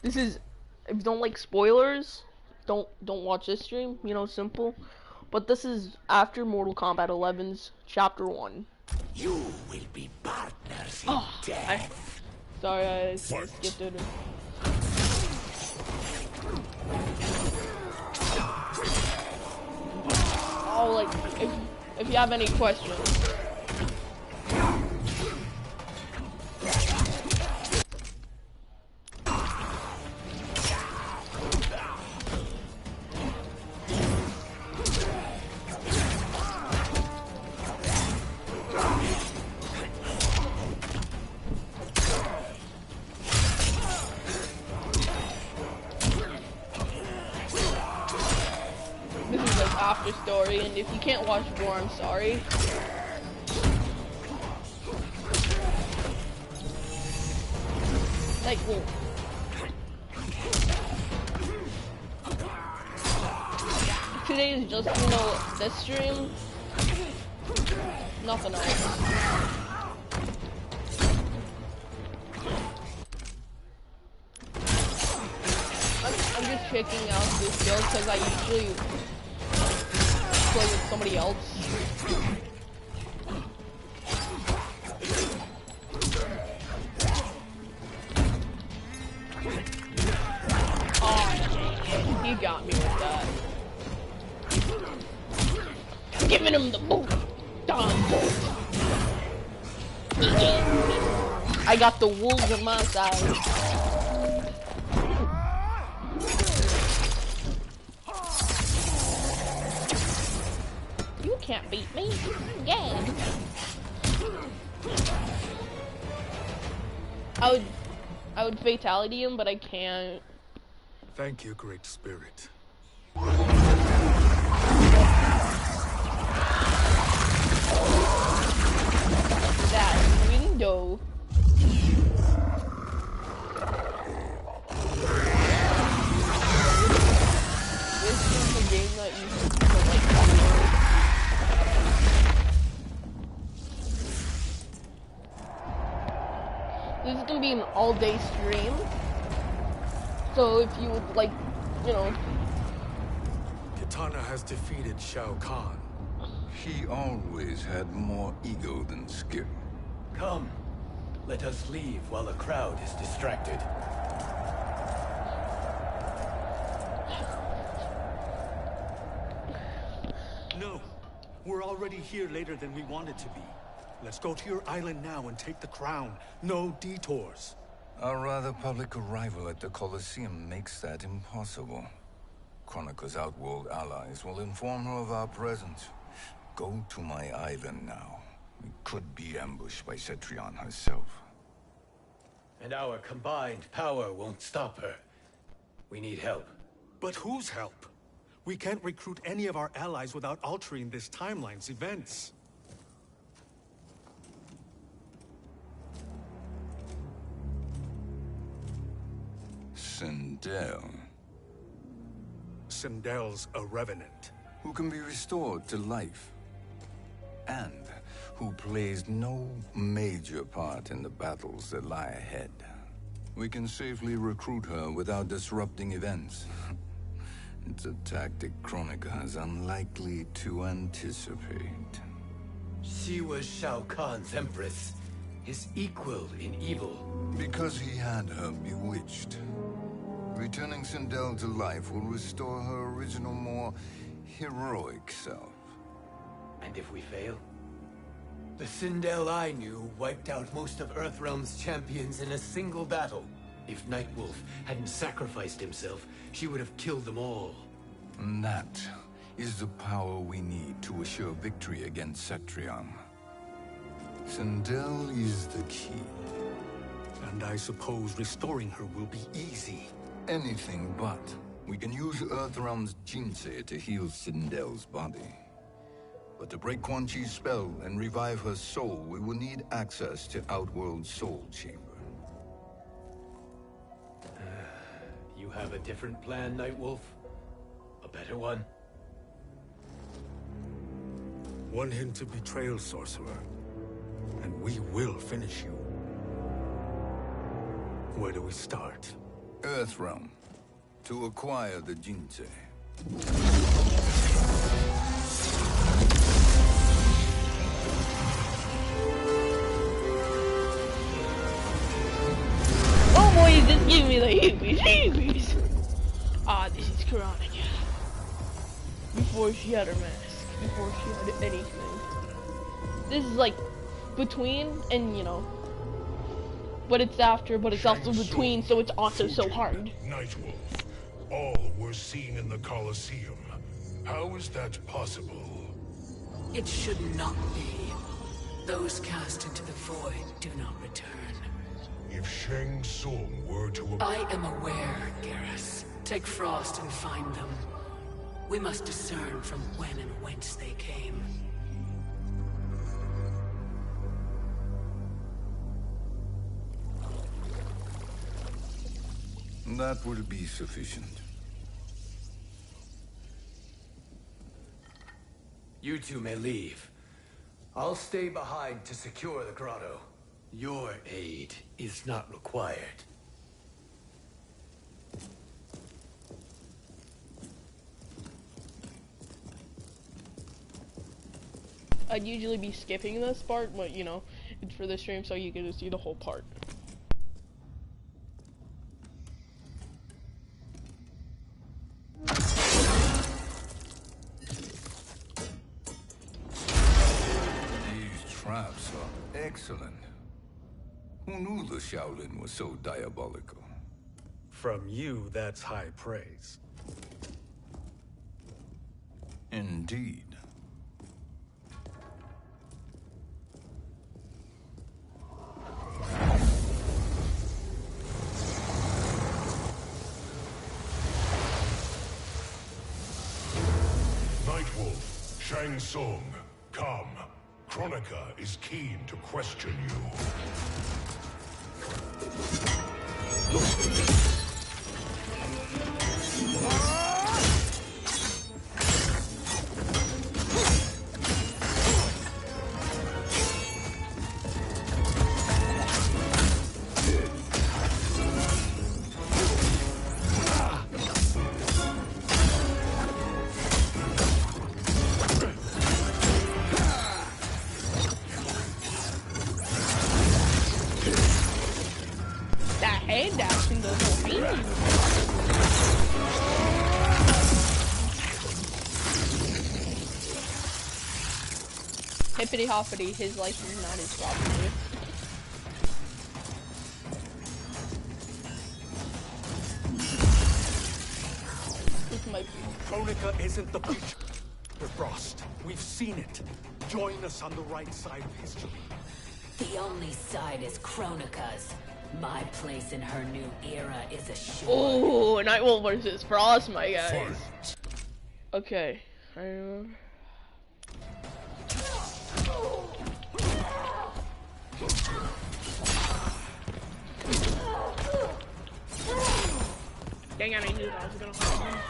This is, if you don't like spoilers, don't watch this stream. You know, simple. But this is after Mortal Kombat 11's Chapter 1. You will be partners in Oh, death. sorry, I Fight. skipped it. Oh, like, if you have any questions. After story, and if you can't watch more, I'm sorry. Like, well, today is just, you know, this stream, nothing else. I'm just checking out this build because I usually play with somebody else. Oh, you got me with that. Giving him the boot. Done bolt. I got the wolves on my side. You can't beat me. Yeah. I would fatality him, but I can't. Thank you, Great Spirit. That window. This is the game that you should like. This is gonna be an all-day stream. So if you would like, you know. Kitana has defeated Shao Kahn. He always had more ego than skill. Come, let us leave while the crowd is distracted. No, we're already here later than we wanted to be. Let's go to your island now and take the crown. No detours. Our rather public arrival at the Colosseum makes that impossible. Kronika's outworld allies will inform her of our presence. Go to my island now. We could be ambushed by Cetrion herself. And our combined power won't stop her. We need help. But whose help? We can't recruit any of our allies without altering this timeline's events. Sindel, Sindel's a revenant. who can be restored to life, and who plays no major part in the battles that lie ahead. We can safely recruit her without disrupting events. It's a tactic Kronika is unlikely to anticipate. She was Shao Kahn's empress, his equal in evil. Because he had her bewitched. Returning Sindel to life will restore her original, more heroic self. And if we fail? The Sindel I knew wiped out most of Earthrealm's champions in a single battle. If Nightwolf hadn't sacrificed himself, she would have killed them all. And that is the power we need to assure victory against Cetrion. Sindel is the key. And I suppose restoring her will be easy. Anything but. We can use Earthrealm's Jinsei to heal Sindel's body. But to break Quan Chi's spell and revive her soul, we will need access to Outworld's Soul Chamber. You have a different plan, Nightwolf? A better one? One hint to betrayal, sorcerer. And we will finish you. Where do we start? Earthrealm, to acquire the Jinsei. Oh boy, this giving me the heebies. Ah, this is Veronica. Before she had her mask, before she had anything. This is like between and you know, but it's after, but it's also between, so it's also so hard. Nightwolf, all were seen in the Colosseum. How is that possible? It should not be. Those cast into the void do not return. If Shang Tsung were to... I am aware, Garrus. Take Frost and find them. We must discern from when and whence they came. That will be sufficient. You two may leave. I'll stay behind to secure the grotto. Your aid is not required. I'd usually be skipping this part, but you know, it's for the stream so you get to see the whole part. These traps are excellent. Who knew the Shaolin was so diabolical? From you, that's high praise. Indeed. Nightwolf, Shang Tsung, come. Kronika is keen to question you. That hand action does no mean. Hippity hoppity, his life is not his property. This might be. Kronika isn't the future. Frost, we've seen it. Join us on the right side of history. The only side is Kronika's. My place in her new era is assured. Oh, Nightwolf versus Frost, my guys. Fight. Okay, I remember. Dang it, I knew that I was gonna find him.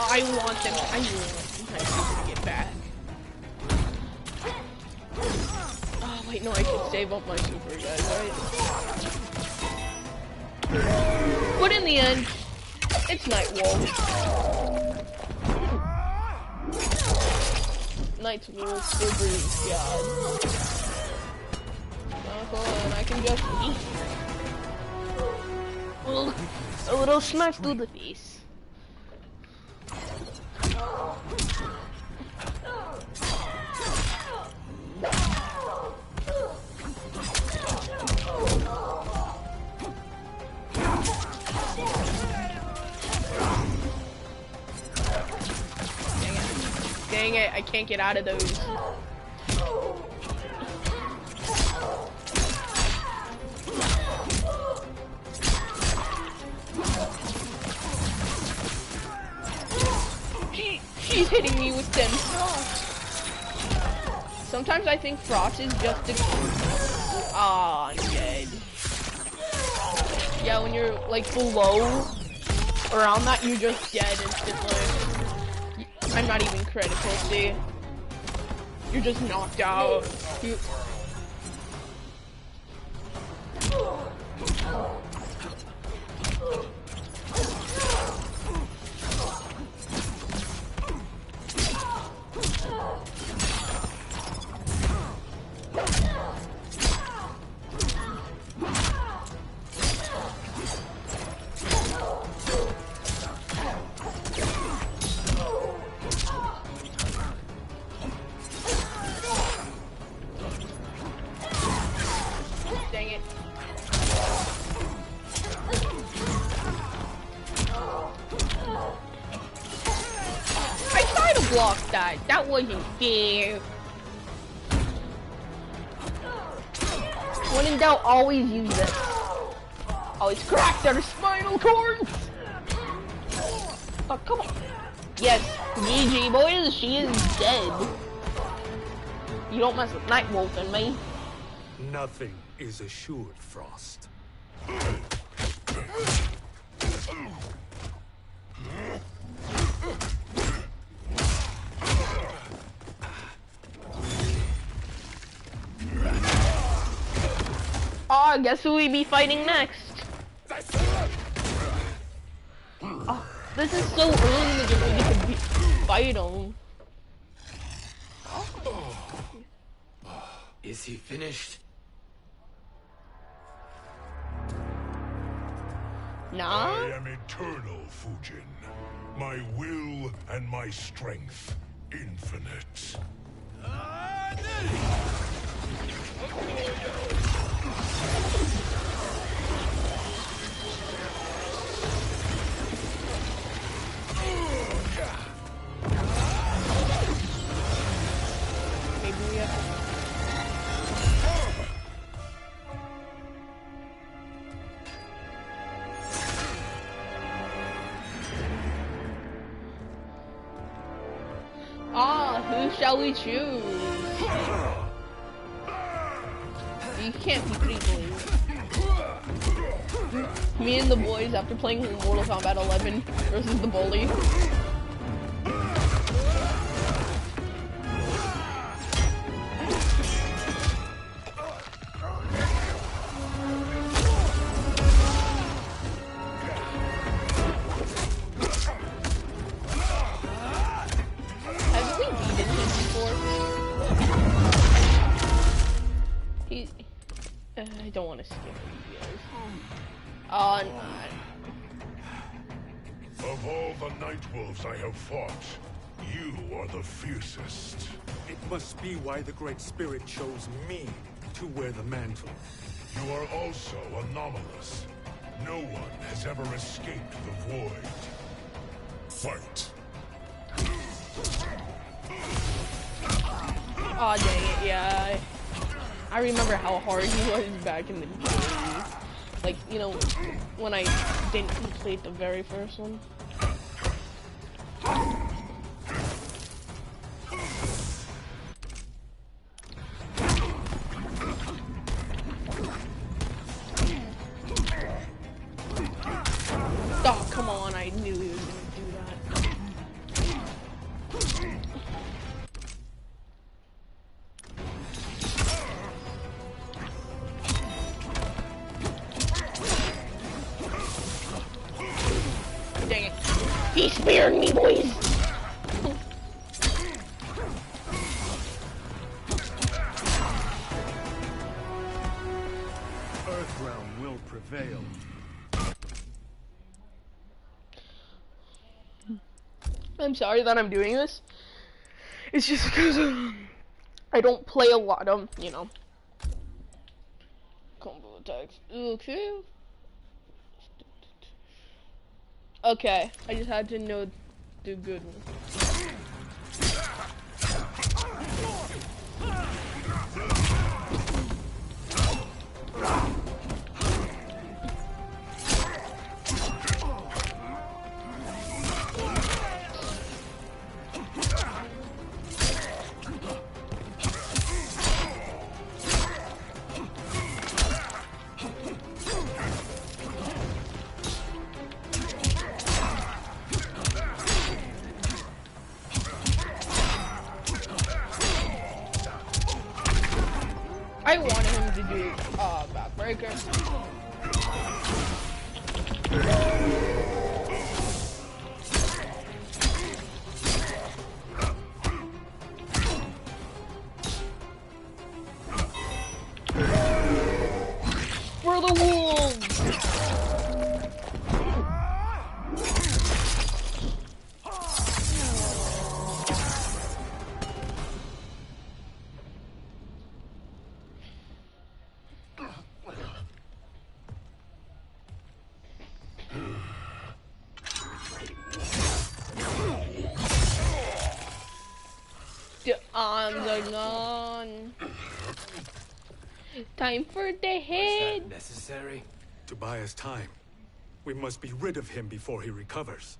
I want them. I want them to get back. Oh wait, no, I should save up my super guys, right? But in the end, it's Nightwolf. Nightwolf, Silver's god. And I can just eat. A little smack to the face. Dang it, I can't get out of those. She's hitting me with them frost. Sometimes I think frost is just a... Ah, I'm dead. Yeah, when you're like below, around that, you're just dead instantly. I'm not even critical, see? You're just knocked out. Dang it. I tried to block that. That wasn't fair. When in doubt, always use it. Always crack their spinal cords. Oh, come on. Yes, GG boys, she is dead. You don't mess with Nightwolf and me. Nothing is assured, Frost. Oh, guess who we be fighting next? Oh, this is so early in the game we can fight him. Is he finished? Nah? I am eternal, Fujin. My will and my strength, infinite. Maybe we have to... Ah, who shall we choose? You can't be three boys. Me and the boys after playing Mortal Kombat 11 versus the bully. Have we beaten him before? I don't want to skip videos. No. Of all the Nightwolves I have fought, you are the fiercest. It must be why the Great Spirit chose me to wear the mantle. You are also anomalous. No one has ever escaped the void. Fight. Aw, dang it, yeah. I remember how hard he was back in the day. Like, you know, when I didn't complete the very first one. Oh, come on, I knew he was gonna do that. Dang it. He speared me, boys! Earthrealm will prevail. I'm sorry that I'm doing this. It's just because I don't play a lot of, you know, combo attacks. Okay. Okay, I just had to know the good one. I wanted him to do backbreaker. For the wolves! The arms are gone. Time for the head. Was that necessary? To buy us time, we must be rid of him before he recovers.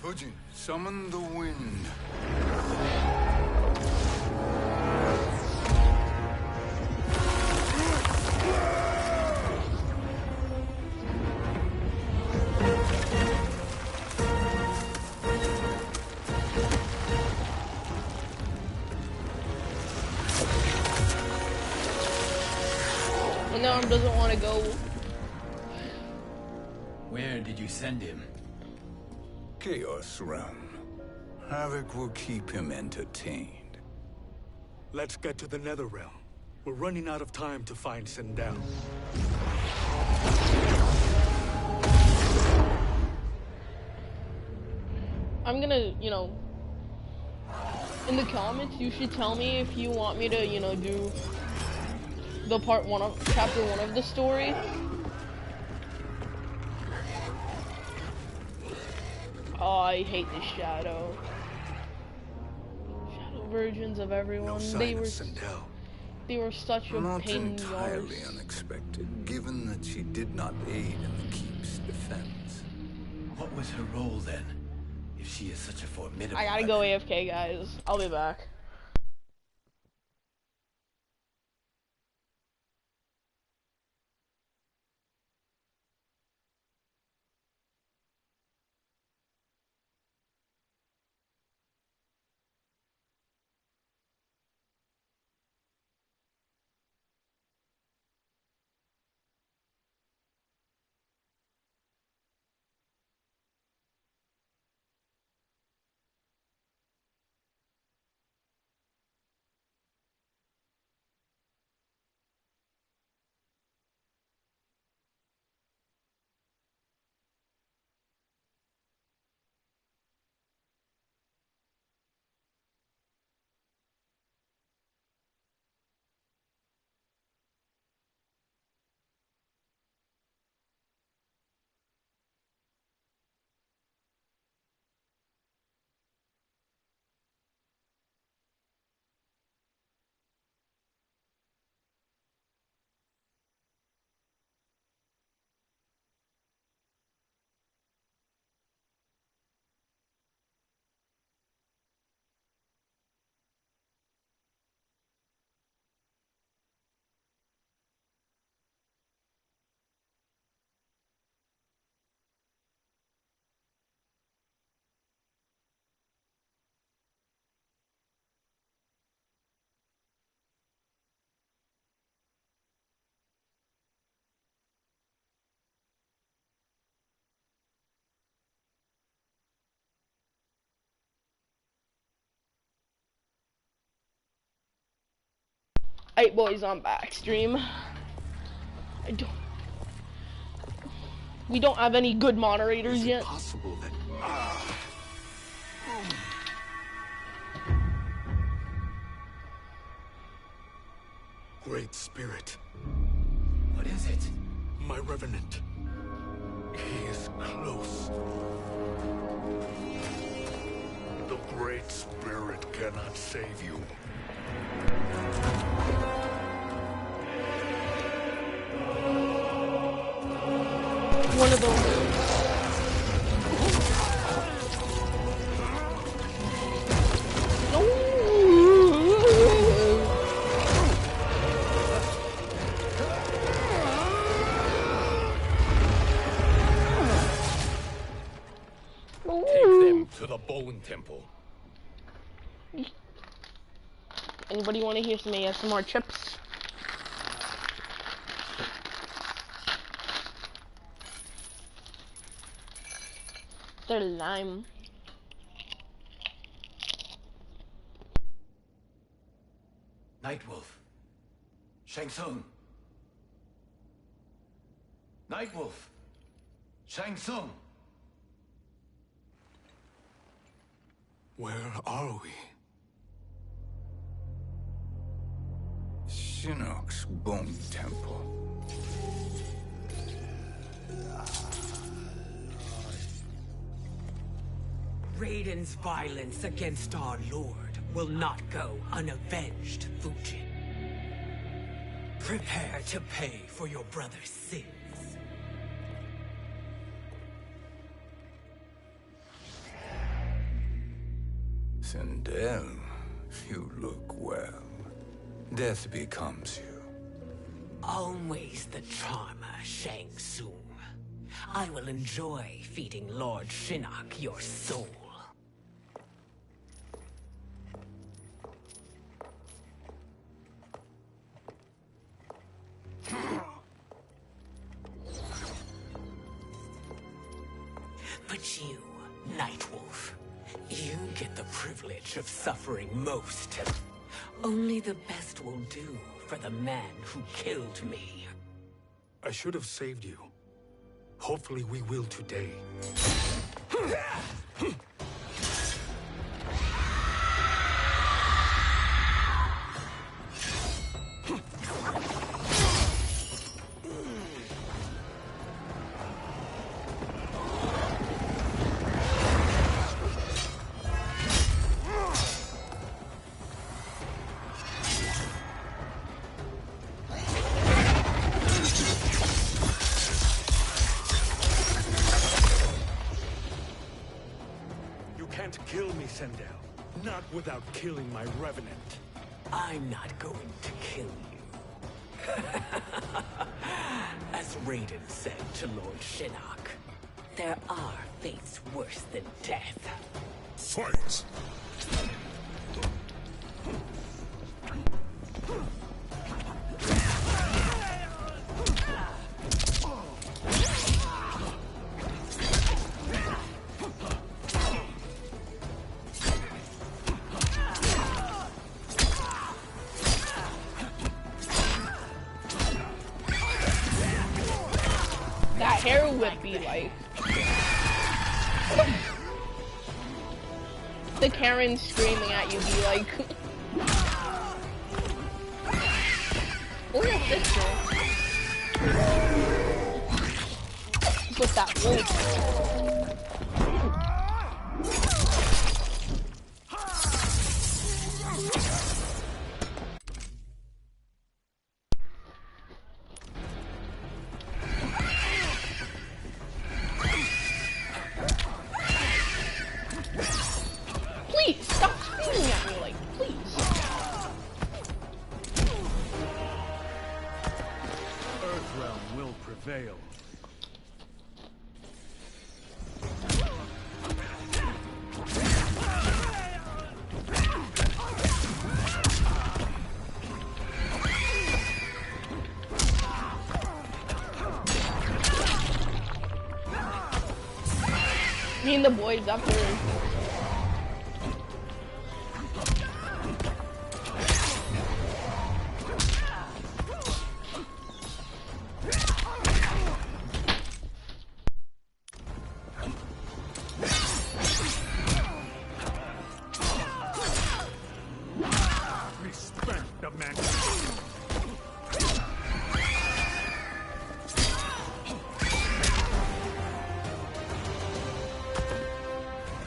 Fujin, summon the wind. And the arm doesn't want to go. Where did you send him? Chaos Realm. Havoc will keep him entertained. Let's get to the Nether Realm. We're running out of time to find Sindel. I'm gonna, in the comments, you should tell me if you want me to, do the chapter 1 of the story. Oh, I hate this shadow. Shadow versions of everyone. No sign They of were Sindel. They were such a Not pain in the entirely arse. unexpected, given that she did not aid in the Keep's defense. What was her role then? If she is such a formidable I gotta go weapon? AFK, guys. I'll be back. Hey boys, I'm back. Stream. We don't have any good moderators Is it yet. possible that... Great Spirit, What is it? my Revenant. He is close. The Great Spirit cannot save you. One of those. Take Anybody want to hear some ASMR chips? They're lime. Nightwolf. Shang Tsung. Nightwolf. Shang Tsung. Where are we? Shinnok's Bone Temple. Raiden's violence against our lord will not go unavenged, Fujin. Prepare to pay for your brother's sins. Sindel, you look well. Death becomes you. Always the charmer, Shang Tsung. I will enjoy feeding Lord Shinnok your soul. But you, Nightwolf, you get the privilege of suffering most. Only the best will do for the man who killed me. I should have saved you. Hopefully we will today. Kill me, Sindel. Not without killing my revenant. I'm not going to kill you. As Raiden said to Lord Shinnok, there are fates worse than death. Fight! That hair whip be like. The Karen screaming at you be like. Look at this girl. With that wolf. Please, stop screaming at me, like, please. Earthrealm will prevail. Me and the boys up there. Respect the man.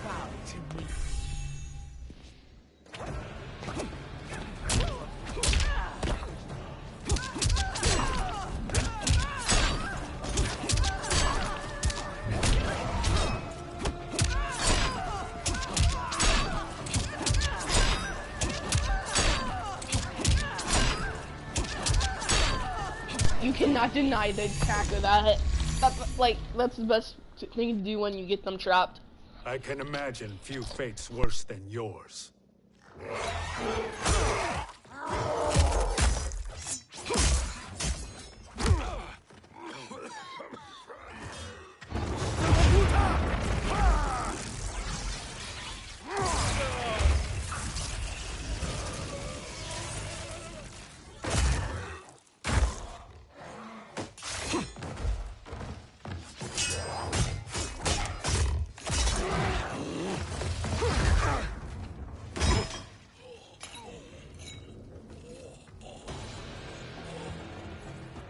Bow to me. You cannot deny the attack of that. That's the best thing to do when you get them trapped. I can imagine few fates worse than yours.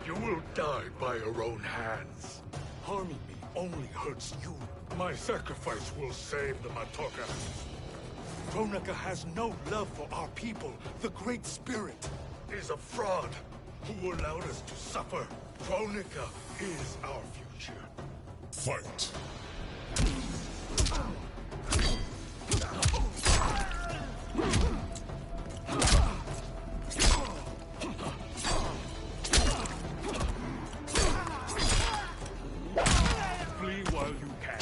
You will die by your own hands. Harming me only hurts you. My sacrifice will save the Matoka. Kronika has no love for our people. The Great Spirit Is a fraud who allowed us to suffer. Kronika is our future. Fight. Flee while you can.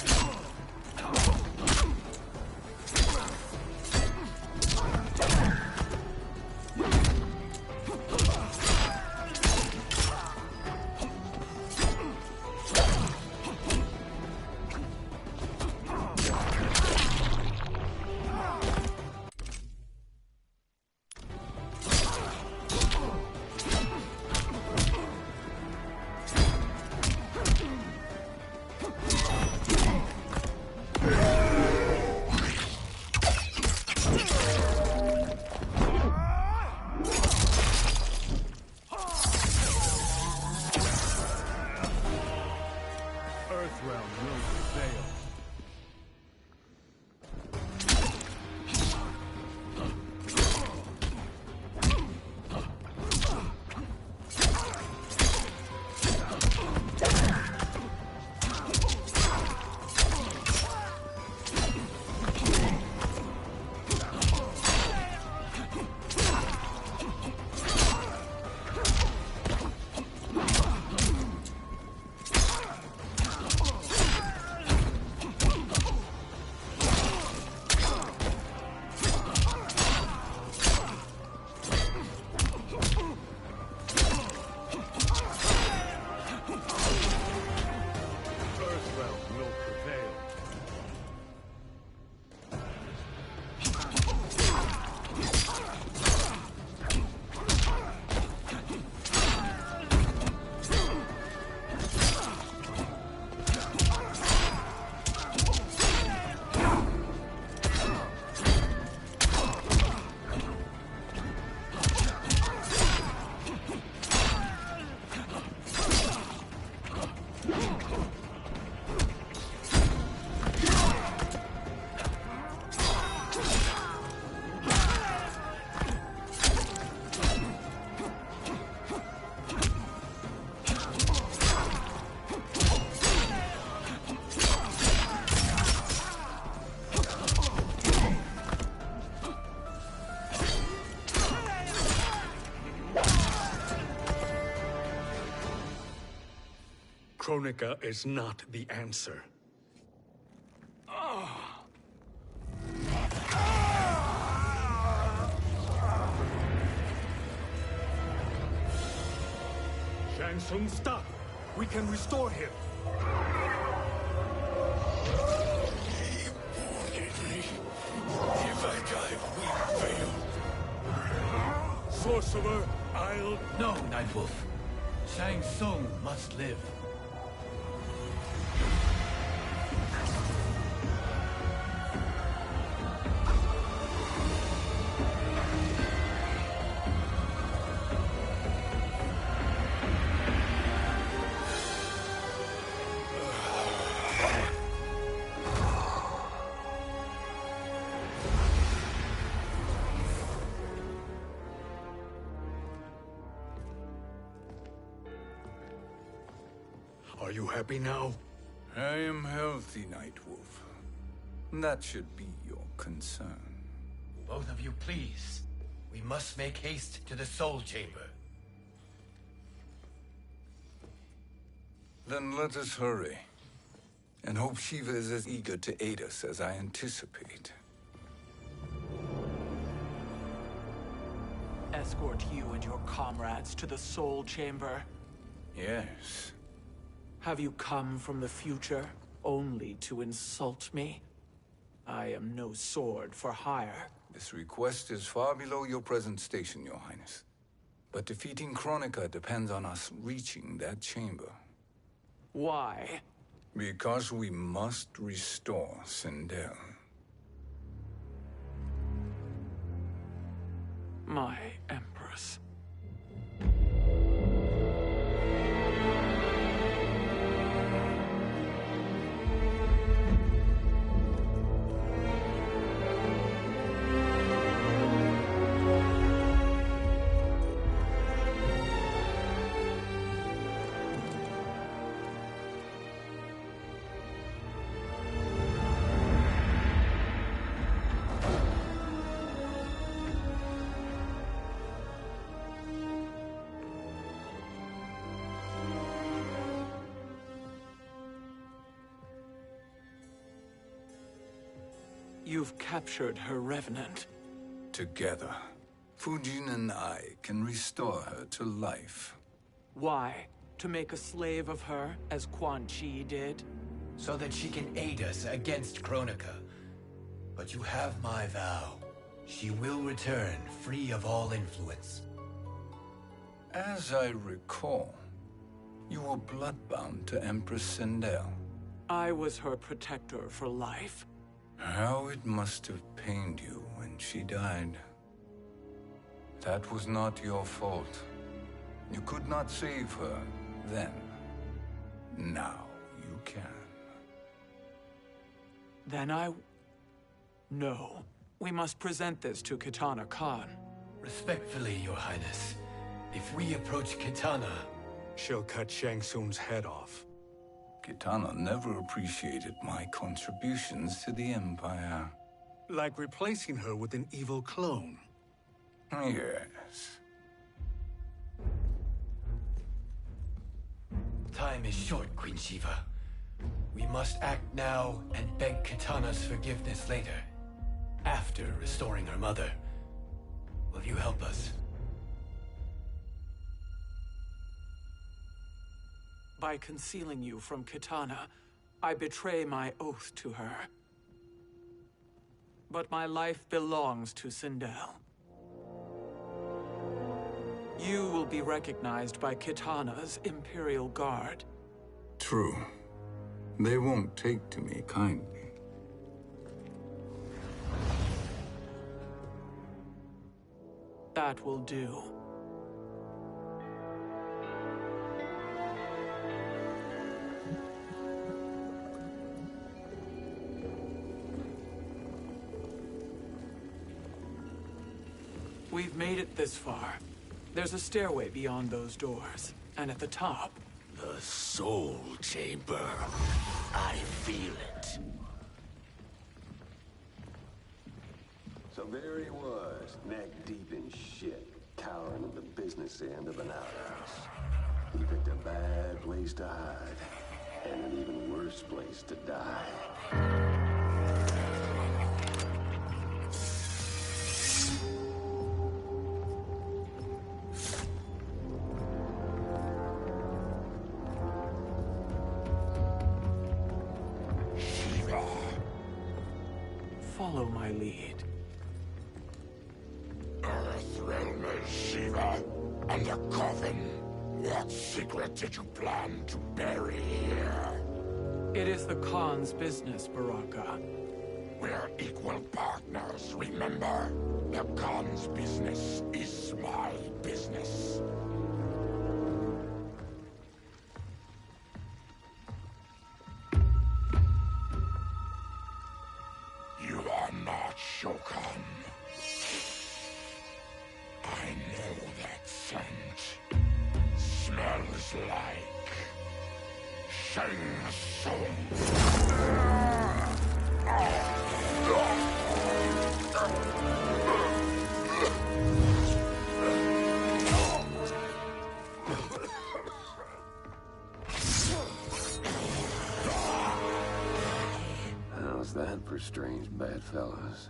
Earthrealm will prevail. Earthrealm will prevail. Kronika is not the answer. Shang Tsung, stop! We can restore him. If I die, we fail. Sorcerer, I'll... No, Nightwolf. Shang Tsung must live. Are you happy now? I am healthy, Nightwolf. That should be your concern. Both of you, please. We must make haste to the Soul Chamber. Then let us hurry. And hope Shiva is as eager to aid us as I anticipate. Escort you and your comrades to the Soul Chamber. Yes. Have you come from the future only to insult me? I am no sword for hire. This request is far below your present station, Your Highness. But defeating Kronika depends on us reaching that chamber. Why? Because we must restore Sindel. My Empress. You've captured her revenant. Together, Fujin and I can restore her to life. Why? To make a slave of her, as Quan Chi did? So that she can aid us against Kronika. But you have my vow. She will return free of all influence. As I recall, you were bloodbound to Empress Sindel. I was her protector for life. How it must have pained you when she died. That was not your fault. You could not save her then. Now you can. Then No. We must present this to Kitana Khan. Respectfully, Your Highness, if we approach Kitana... She'll cut Shang Tsung's head off. Kitana never appreciated my contributions to the Empire. Like replacing her with an evil clone. Yes. Time is short, Queen Shiva. We must act now and beg Kitana's forgiveness later. After restoring her mother. Will you help us? By concealing you from Kitana, I betray my oath to her. But my life belongs to Sindel. You will be recognized by Kitana's Imperial Guard. True. They won't take to me kindly. That will do. We've made it this far. There's a stairway beyond those doors, and at the top... The Soul Chamber. I feel it. So there he was, neck deep in shit, cowering at the business end of an outhouse. He picked a bad place to hide, and an even worse place to die. Follow my lead. Earthrealm is Shiva, and a coffin. What secret did you plan to bury here? It is the Khan's business, Baraka. We're equal partners, remember? The Khan's business is my business. You are not Shokan. I know that scent. Smells like Shang Tsung. How's that for strange bedfellows?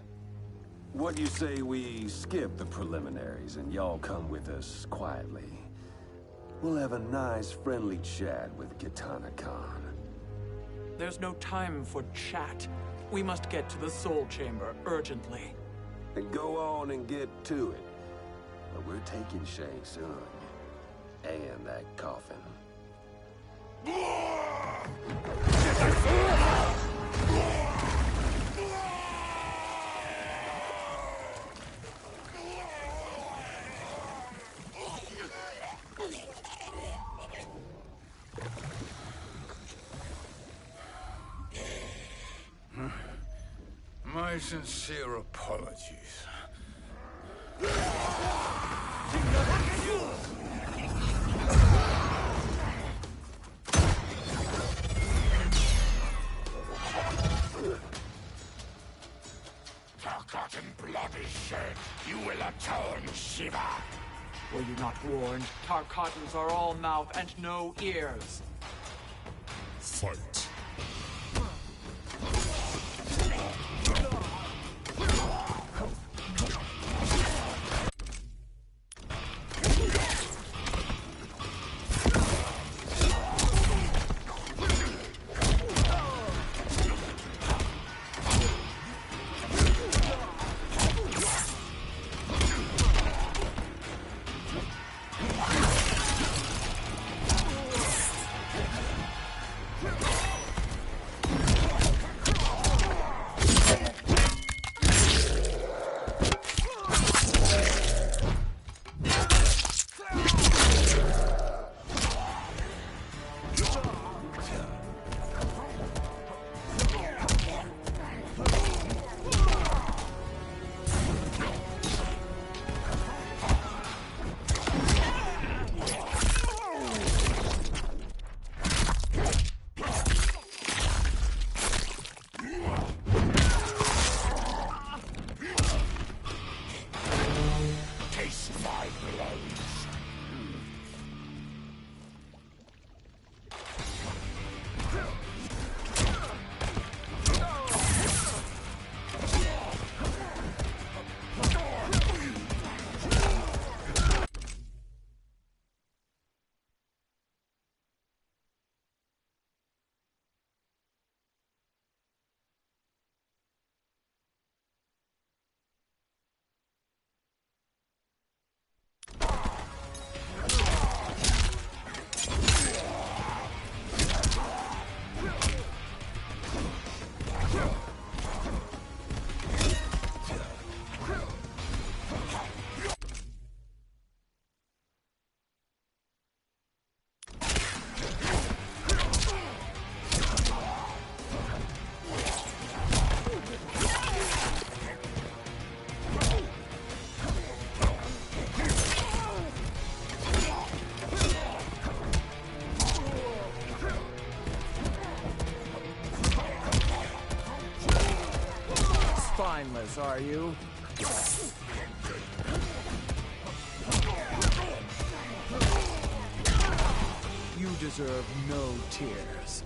What do you say we skip the preliminaries and y'all come with us quietly? We'll have a nice friendly chat with Kitana Khan. There's no time for chat. We must get to the Soul Chamber urgently. Then go on and get to it. But we're taking Shang Tsung. And that coffin. My sincere apologies. Tarkat and blood is shed. You will atone, Shiva. Were you not warned? Tarkatans are all mouth and no ears. Fight. boss, are you? You deserve no tears.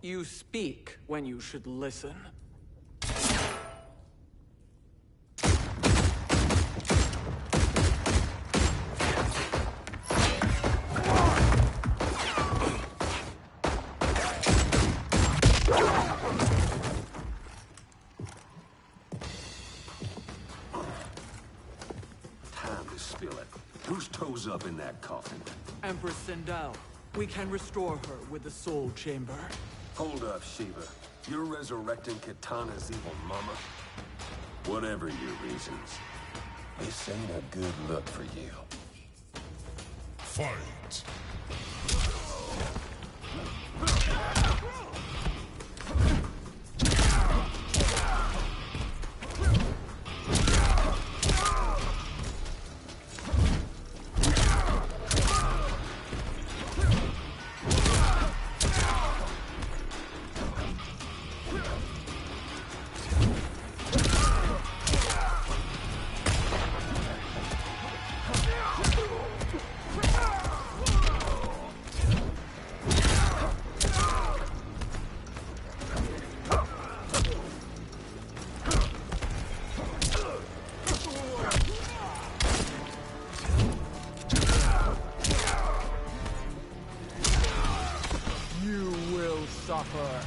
You speak when you should listen. Time to spill it. Whose toes up in that coffin? Empress Sindel, we can restore her with the Soul Chamber. Hold up, Sheba. You're resurrecting Kitana's evil mama? Whatever your reasons, this ain't a good look for you. Fight! Suffer.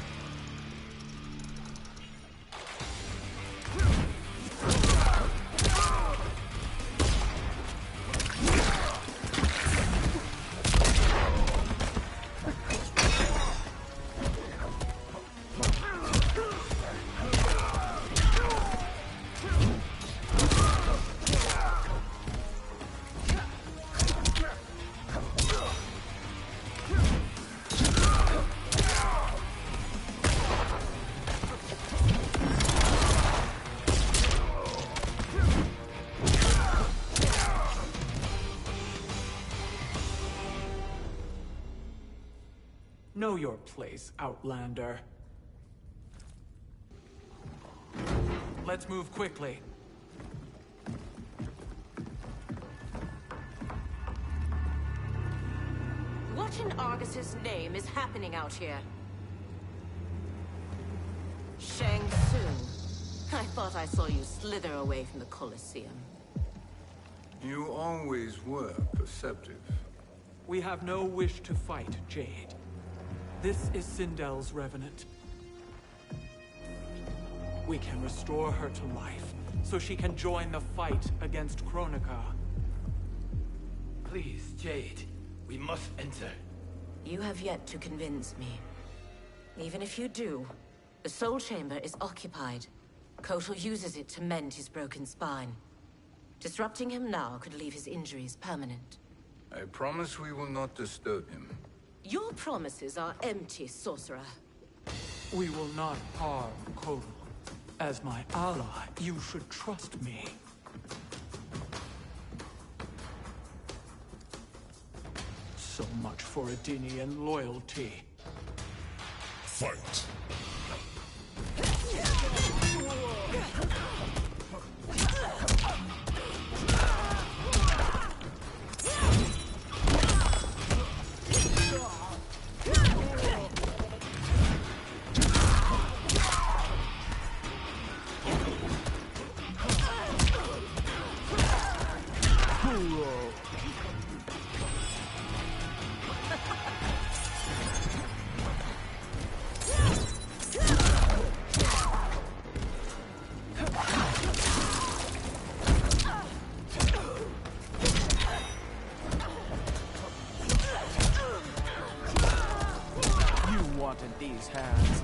Know your place, Outlander. Let's move quickly. What in Argus's name is happening out here? Shang Tsung. I thought I saw you slither away from the Colosseum. You always were perceptive. We have no wish to fight, Jade. This is Sindel's Revenant. We can restore her to life, so she can join the fight against Kronika. Please, Jade. We must enter. You have yet to convince me. Even if you do, the Soul Chamber is occupied. Kotal uses it to mend his broken spine. Disrupting him now could leave his injuries permanent. I promise we will not disturb him. Your promises are empty, sorcerer. We will not harm Kotal. As my ally, you should trust me. So much for Adenian loyalty. Fight! these hands.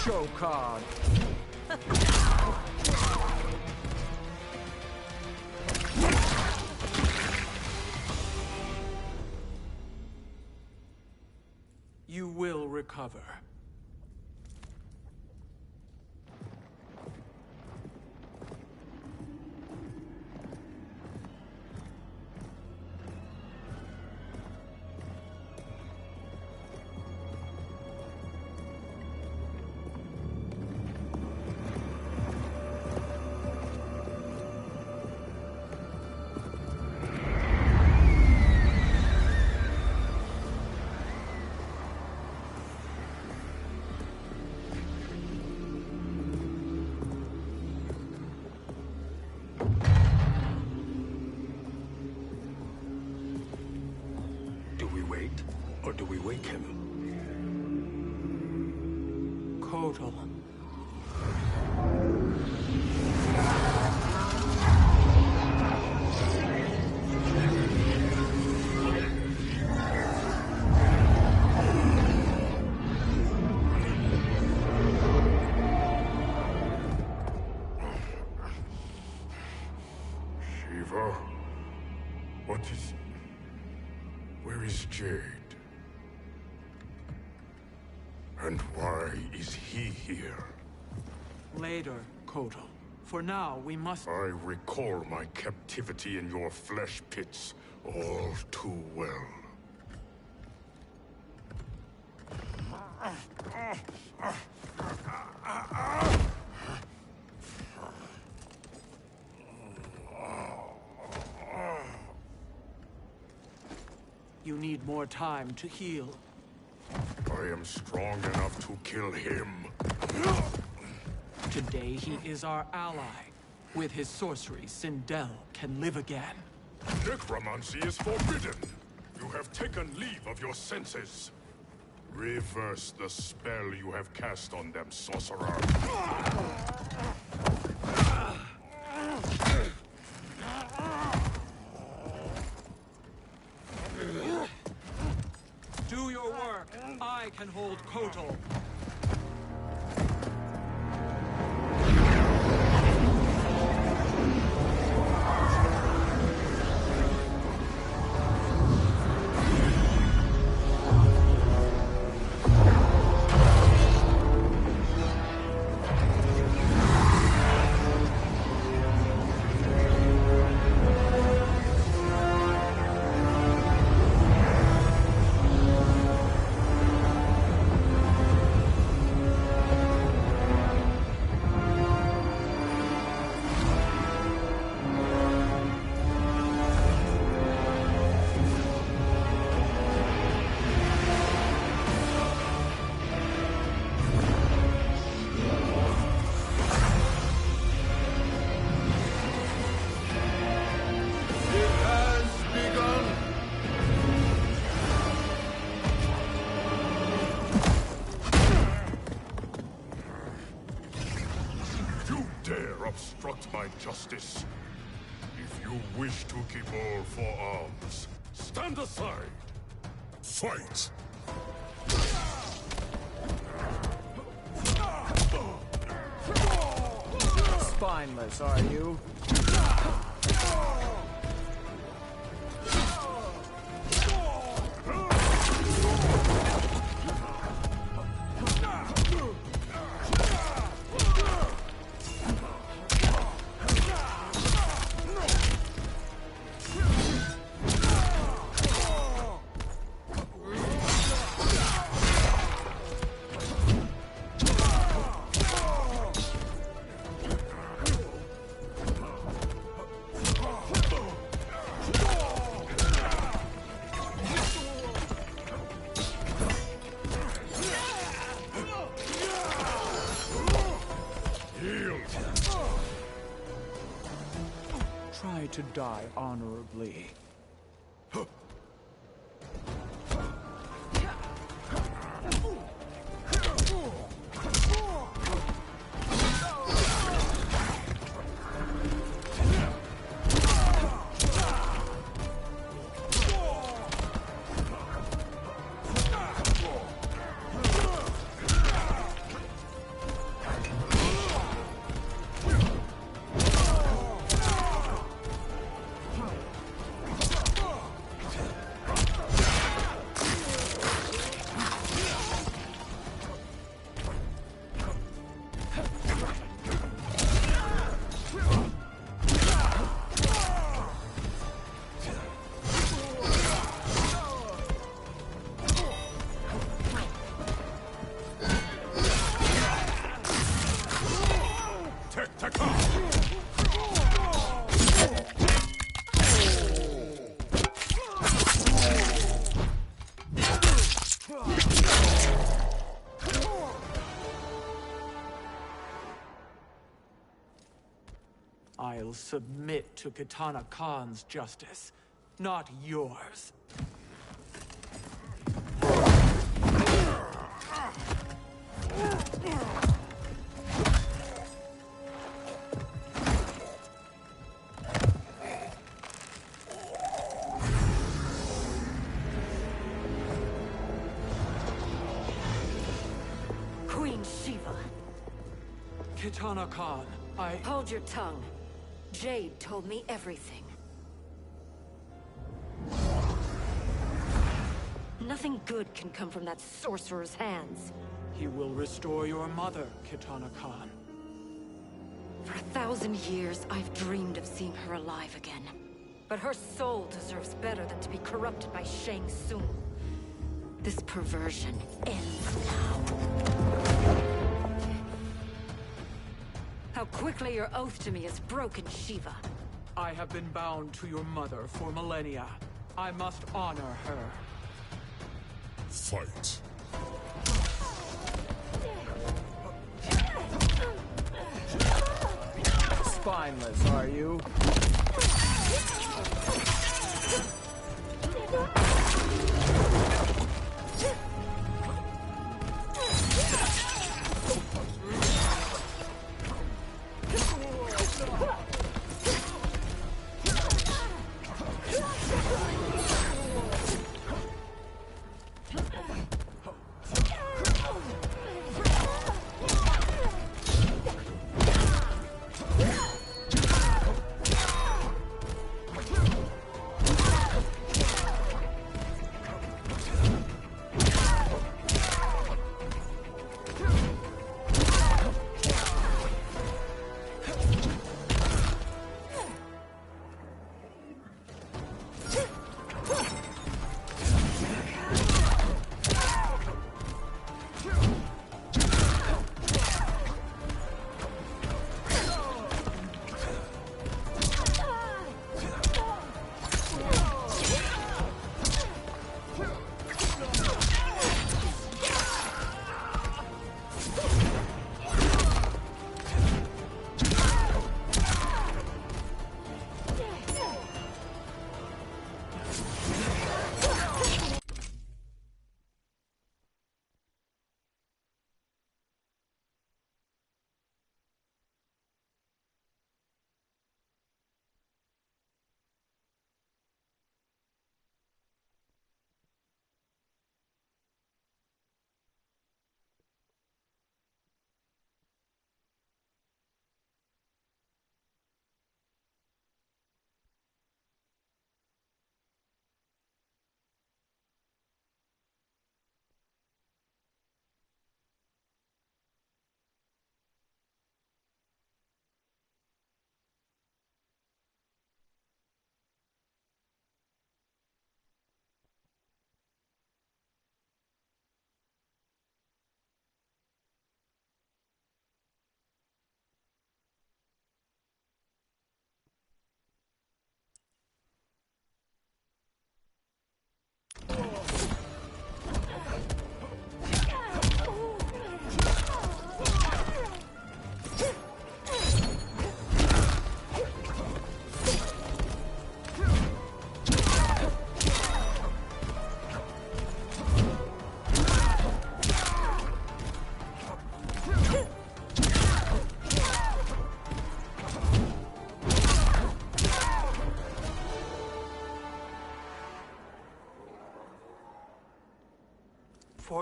Show card. You will recover. Do we wait, or do we wake him? Kotal. Shiva? What is... Where is Jade? And why is he here? Later, Kotal. For now, we must... I recall my captivity in your flesh pits all too well. You need more time to heal. I am strong enough to kill him. Today, he is our ally. With his sorcery, Sindel can live again. Necromancy is forbidden. You have taken leave of your senses. Reverse the spell you have cast on them, sorcerer. Do your work. I can hold Kotal. Obstruct my justice. If you wish to keep all four arms, stand aside. Fight! Spineless, are you? Try to die honorably. I'll submit to Kitana Khan's justice, not yours. Queen Shiva. Kitana Khan, Hold your tongue. Jade told me everything. Nothing good can come from that sorcerer's hands. He will restore your mother, Kitana Khan. For 1,000 years, I've dreamed of seeing her alive again. But her soul deserves better than to be corrupted by Shang Tsung. This perversion ends now. How quickly your oath to me is broken, Shiva. I have been bound to your mother for millennia. I must honor her. Fight. Spineless, are you?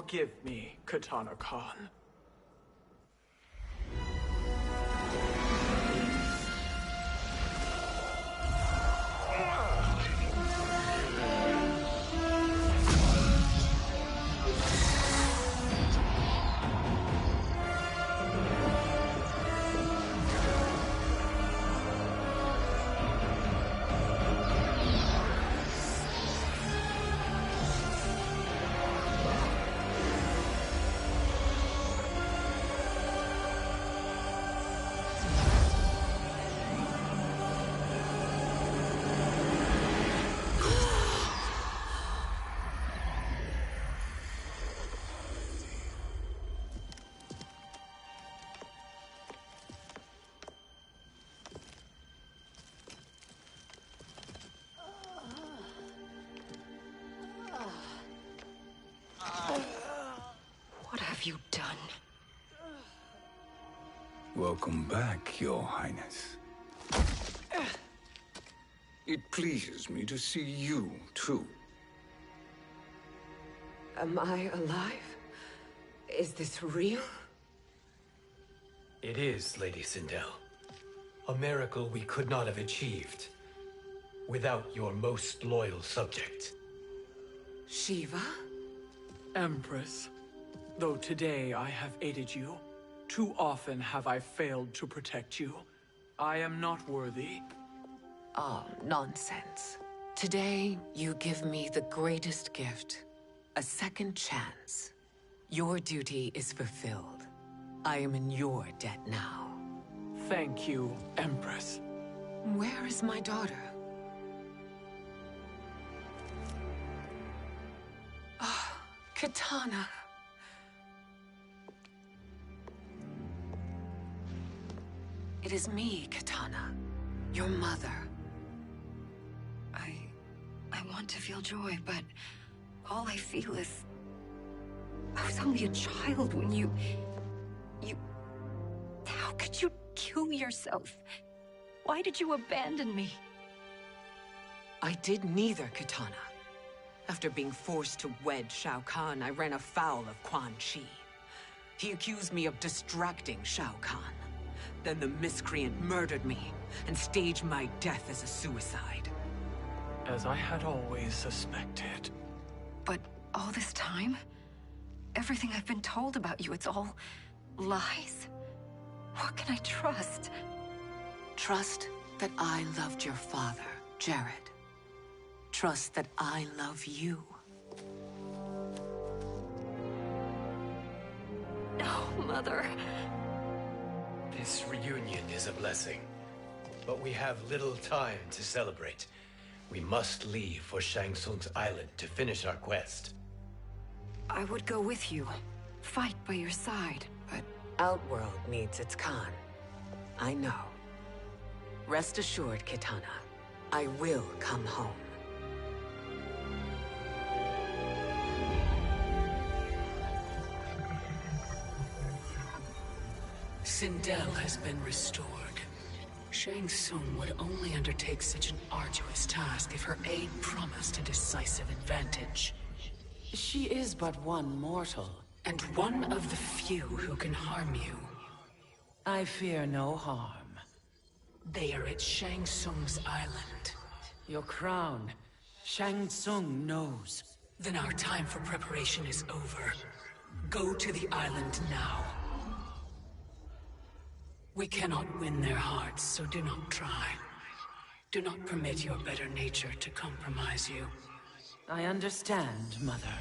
Forgive me, Katana Khan. What have you done? Welcome back, Your Highness. It pleases me to see you, too. Am I alive? Is this real? It is, Lady Sindel. A miracle we could not have achieved without your most loyal subject. Shiva? Empress, though today I have aided you, too often have I failed to protect you. I am not worthy. Oh, nonsense. Today, you give me the greatest gift. A second chance. Your duty is fulfilled. I am in your debt now. Thank you, Empress. Where is my daughter? Ah, Katana. It is me, Katana. Your mother. I want to feel joy, but all I feel is... I was only a child when you... How could you kill yourself? Why did you abandon me? I did neither, Katana. After being forced to wed Shao Kahn, I ran afoul of Quan Chi. He accused me of distracting Shao Kahn. Then the miscreant murdered me and staged my death as a suicide. As I had always suspected. But all this time? Everything I've been told about you, it's all lies? What can I trust? Trust that I loved your father, Jared. Trust that I love you. No, Mother. This reunion is a blessing, but we have little time to celebrate. We must leave for Shang Tsung's island to finish our quest. I would go with you, fight by your side, but Outworld needs its Khan. I know. Rest assured, Kitana, I will come home. Sindel has been restored. Shang Tsung would only undertake such an arduous task if her aid promised a decisive advantage. She is but one mortal, and one of the few who can harm you. I fear no harm. They are at Shang Tsung's island. Your crown, Shang Tsung knows. Then our time for preparation is over. Go to the island now. We cannot win their hearts, so do not try. Do not permit your better nature to compromise you. I understand, Mother.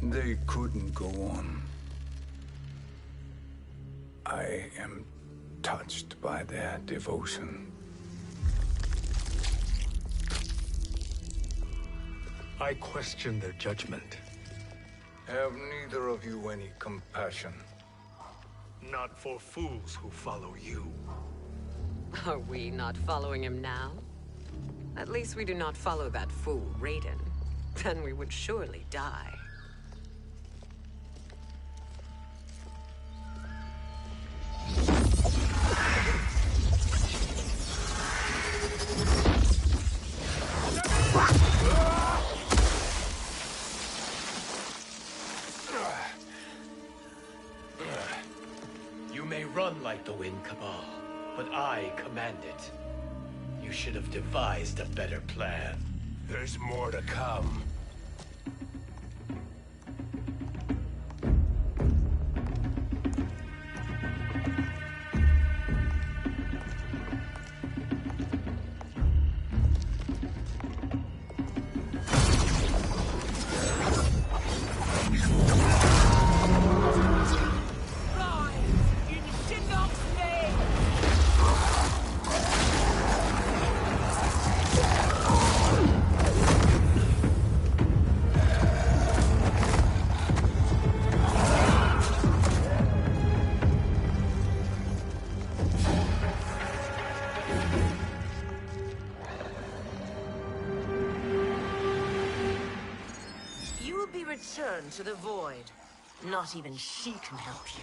They couldn't go on. I am touched by their devotion. I question their judgment. Have neither of you any compassion? Not for fools who follow you. Are we not following him now? At least we do not follow that fool, Raiden. Then we would surely die. You may run like the wind, Cabal, but I command it. You should have devised a better plan. There's more to come. Return to the void. Not even she can help you.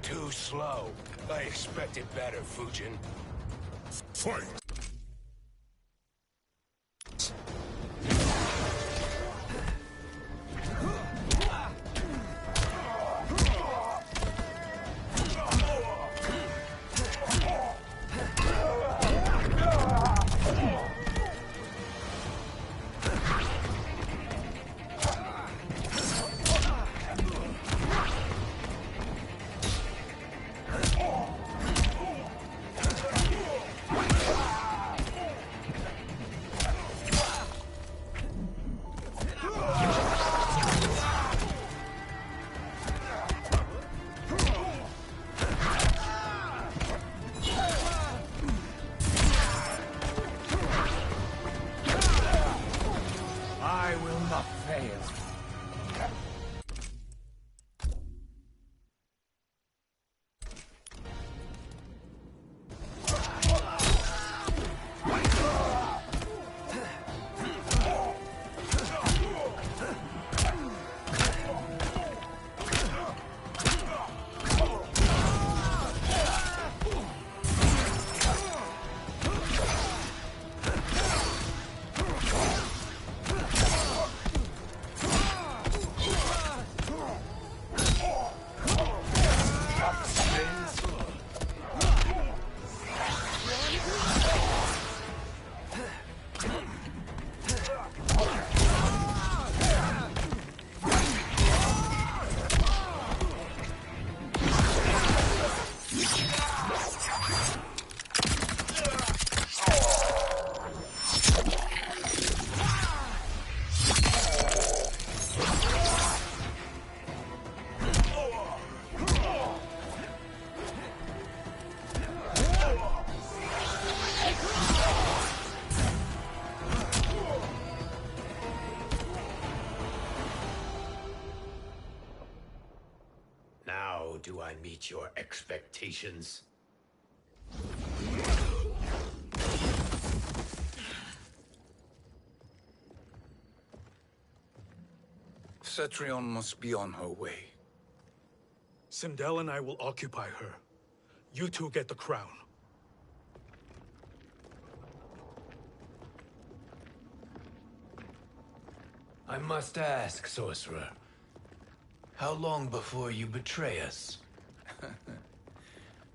Too slow. I expected better, Fujin. Fight! I will not fail. Now do I meet your expectations? Cetrion must be on her way. Sindel and I will occupy her. You two get the crown. I must ask, sorcerer. How long before you betray us?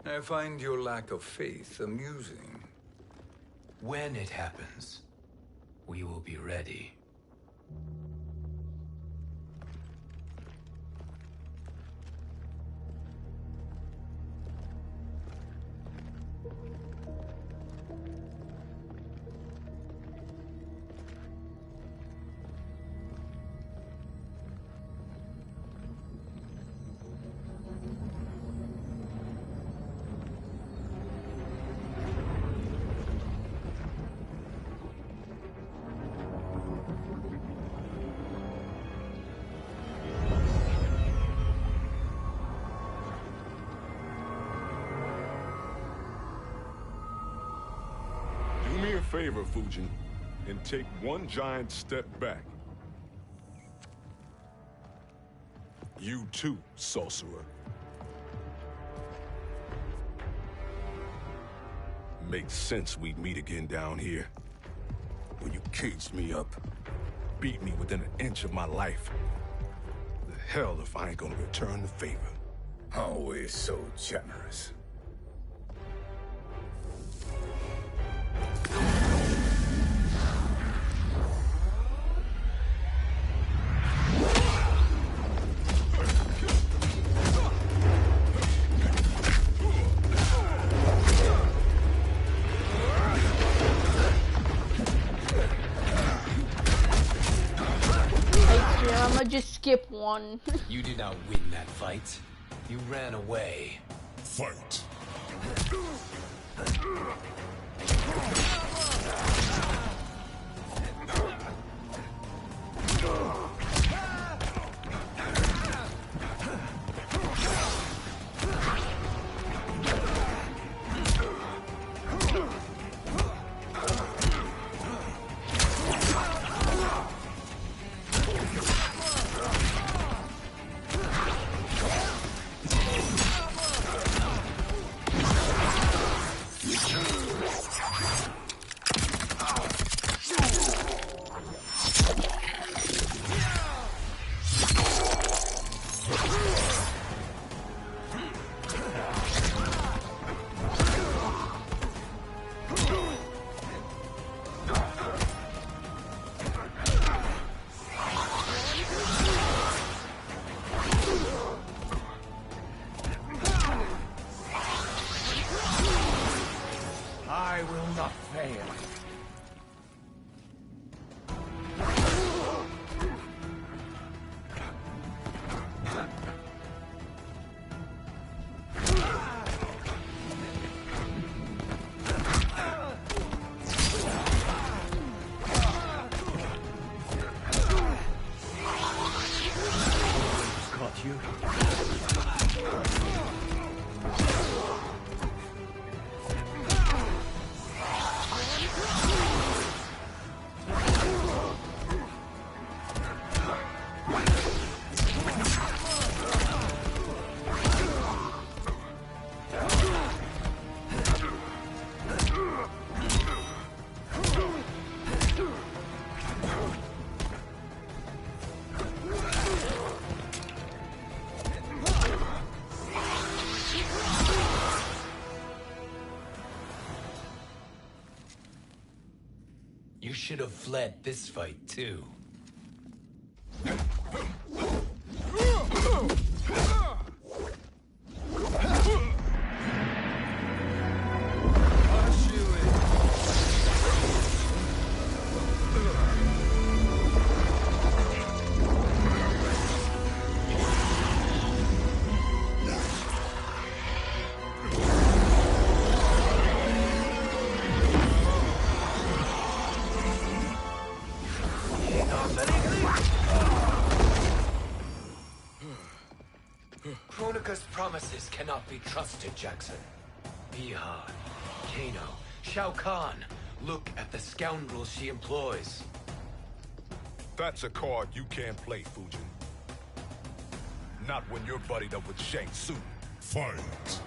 I find your lack of faith amusing. When it happens, we will be ready. a favor, Fujin, and take one giant step back. You too, sorcerer. Makes sense we'd meet again down here. When you caged me up, beat me within an inch of my life. The hell if I ain't gonna return the favor. Always so generous. I'ma just skip one. You did not win that fight. You ran away. Fight. I will not fail. Caught you. You should have fled this fight, too. Kronika's promises cannot be trusted, Jackson. Bihan, Kano, Shao Kahn. Look at the scoundrels she employs. That's a card you can't play, Fujin. Not when you're buddied up with Shang Tsung. Fight!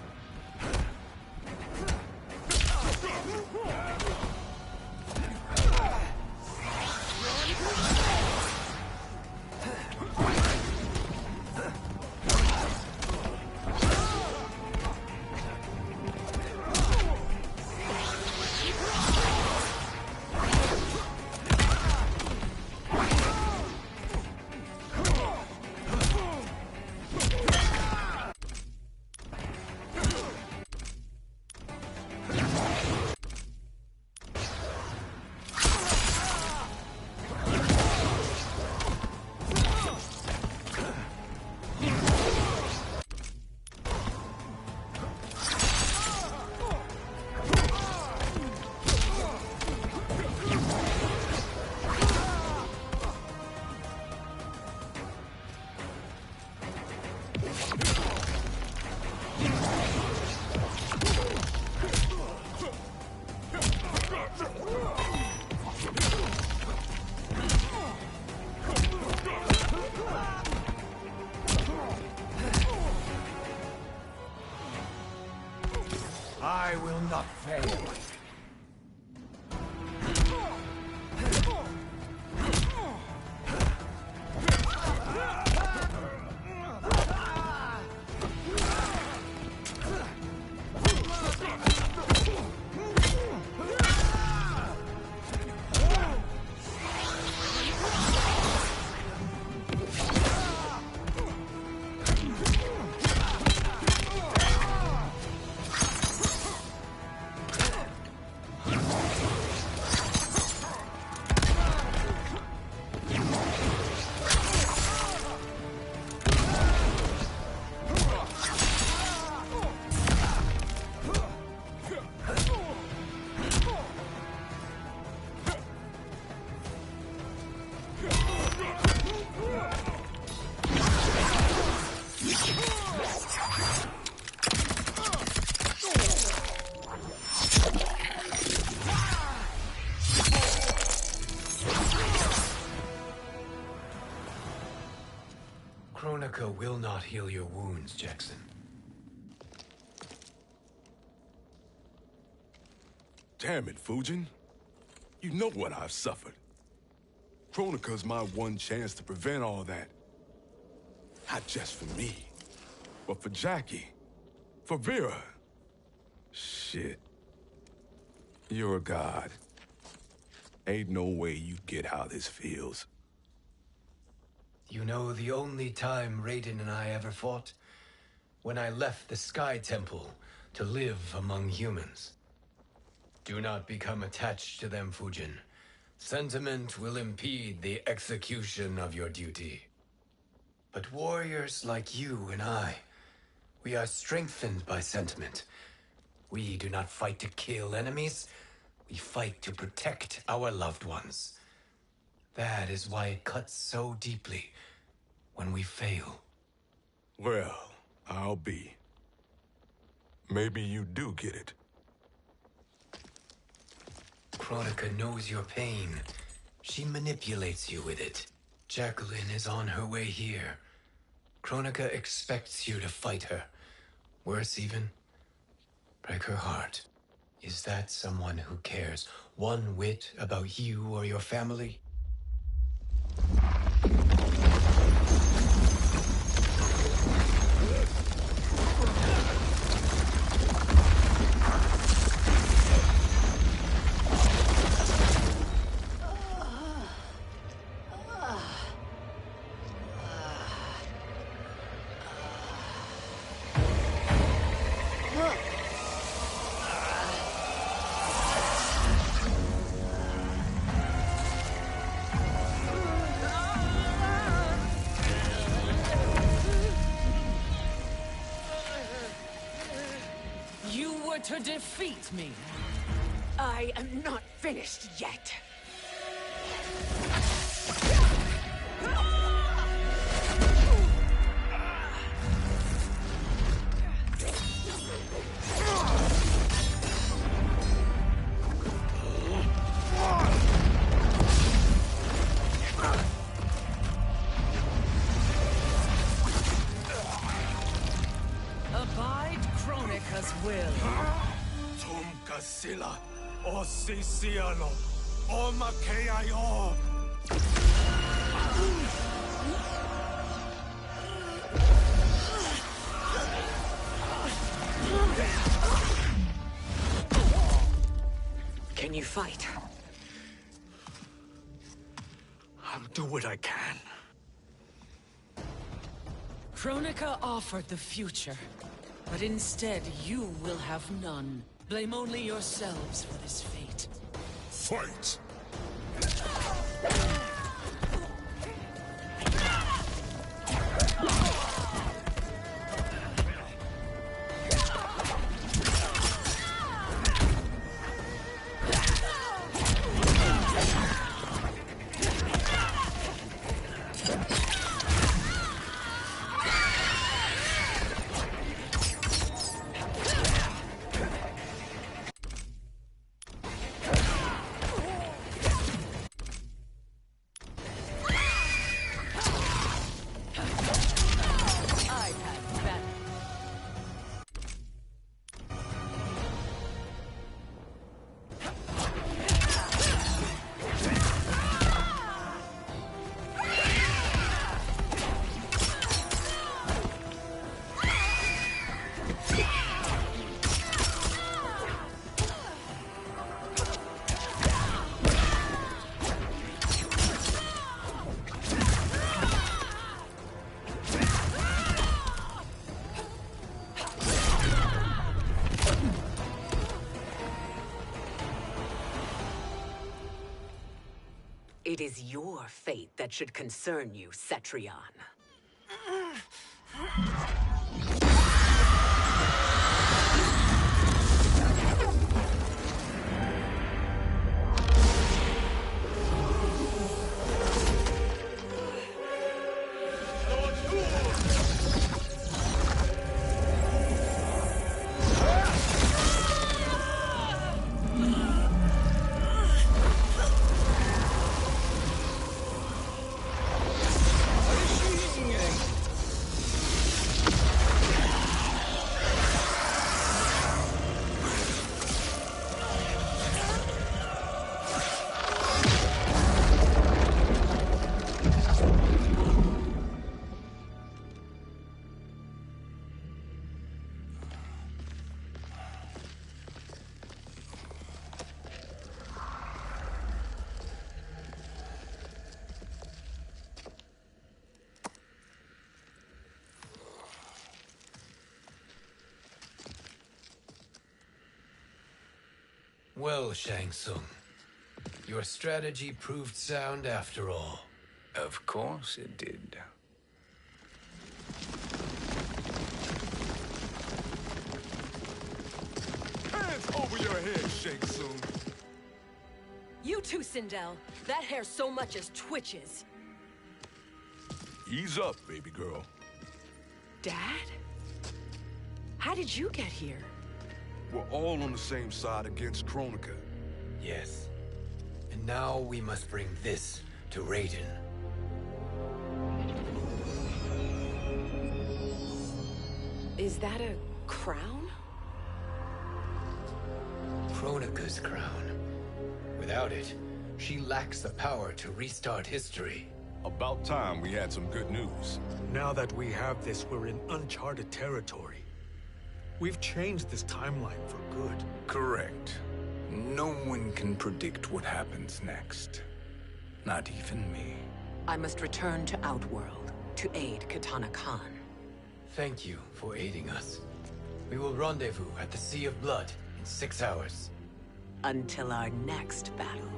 Kronika will not heal your wounds, Jackson. Damn it, Fujin. You know what I've suffered. Kronika's my one chance to prevent all that. Not just for me, but for Jackie, for Vera. Shit. You're a god. Ain't no way you get how this feels. You know the only time Raiden and I ever fought? When I left the Sky Temple to live among humans. Do not become attached to them, Fujin. Sentiment will impede the execution of your duty. But warriors like you and I, we are strengthened by sentiment. We do not fight to kill enemies. We fight to protect our loved ones. That is why it cuts so deeply when we fail. Well, I'll be. Maybe you do get it. Kronika knows your pain. She manipulates you with it. Jacqueline is on her way here. Kronika expects you to fight her. Worse even, break her heart. Is that someone who cares one whit about you or your family? To defeat me. I am not finished yet. Abide Kronika's will. Sila, o Sisiano, o Makeayo. Can you fight? I'll do what I can. Kronika offered the future, but instead you will have none. Blame only yourselves for this fate. Fight! It is your fate that should concern you, Cetrion. Well, Shang Tsung, your strategy proved sound after all. Of course it did. Hands over your head, Shang Tsung. You too, Sindel. That hair so much as twitches. Ease up, baby girl. Dad? How did you get here? We're all on the same side against Kronika. Yes. And now we must bring this to Raiden. Is that a crown? Kronika's crown. Without it, she lacks the power to restart history. About time we had some good news. Now that we have this, we're in uncharted territory. We've changed this timeline for good. Correct. No one can predict what happens next. Not even me. I must return to Outworld to aid Katana Khan. Thank you for aiding us. We will rendezvous at the Sea of Blood in 6 hours. Until our next battle.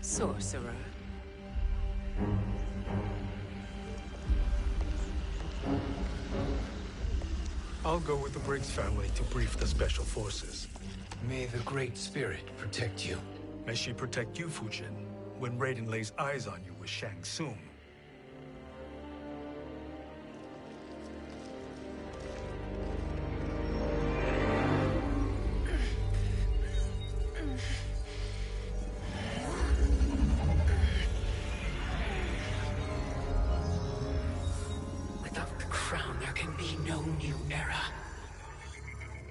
Sorcerer. I'll go with the Briggs family to brief the Special Forces. May the Great Spirit protect you. May she protect you, Fujin, when Raiden lays eyes on you with Shang Tsung. Without the crown, there can be no new era.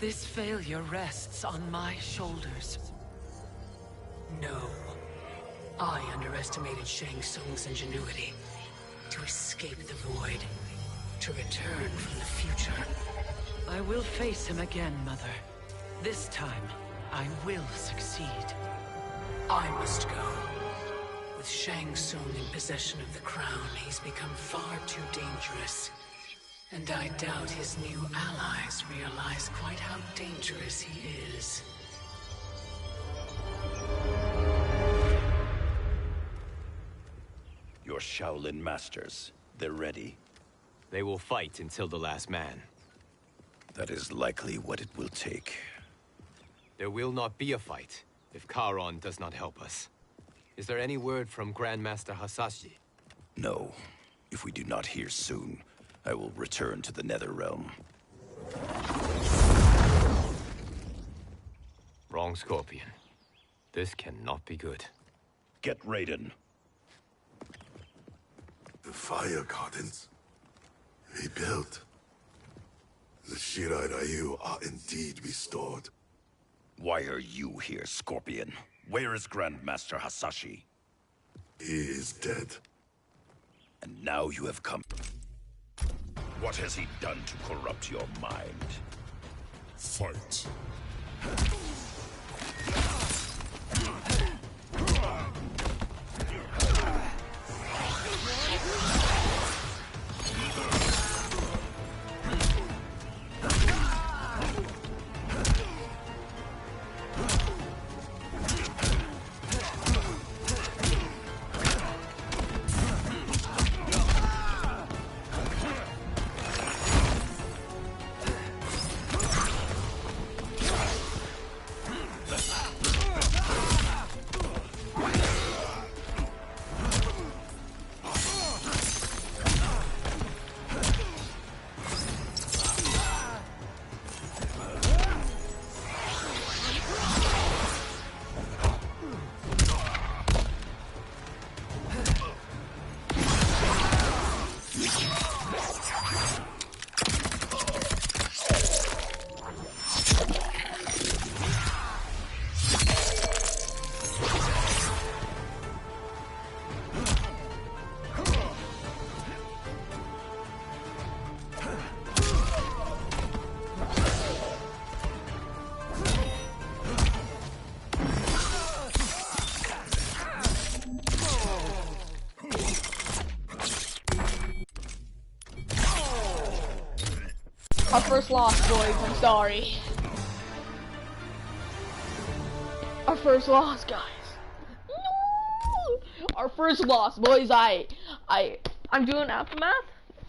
This failure rests on my shoulders. No. I underestimated Shang Tsung's ingenuity. To escape the void. To return from the future. I will face him again, Mother. This time, I will succeed. I must go. With Shang Tsung in possession of the crown, he's become far too dangerous. And I doubt his new allies realize quite how dangerous he is. Your Shaolin masters, they're ready. They will fight until the last man. That is likely what it will take. There will not be a fight if Charon does not help us. Is there any word from Grandmaster Hasashi? No. If we do not hear soon, I will return to the Netherrealm. Wrong, Scorpion. This cannot be good. Get Raiden. The fire gardens. Rebuilt. The Shirai Ryu are indeed restored. Why are you here, Scorpion? Where is Grandmaster Hasashi? He is dead. And now you have come. What has he done to corrupt your mind? Fight. Our first loss, boys. I'm sorry. Our first loss, guys. No! Our first loss, boys. I'm doing Aftermath.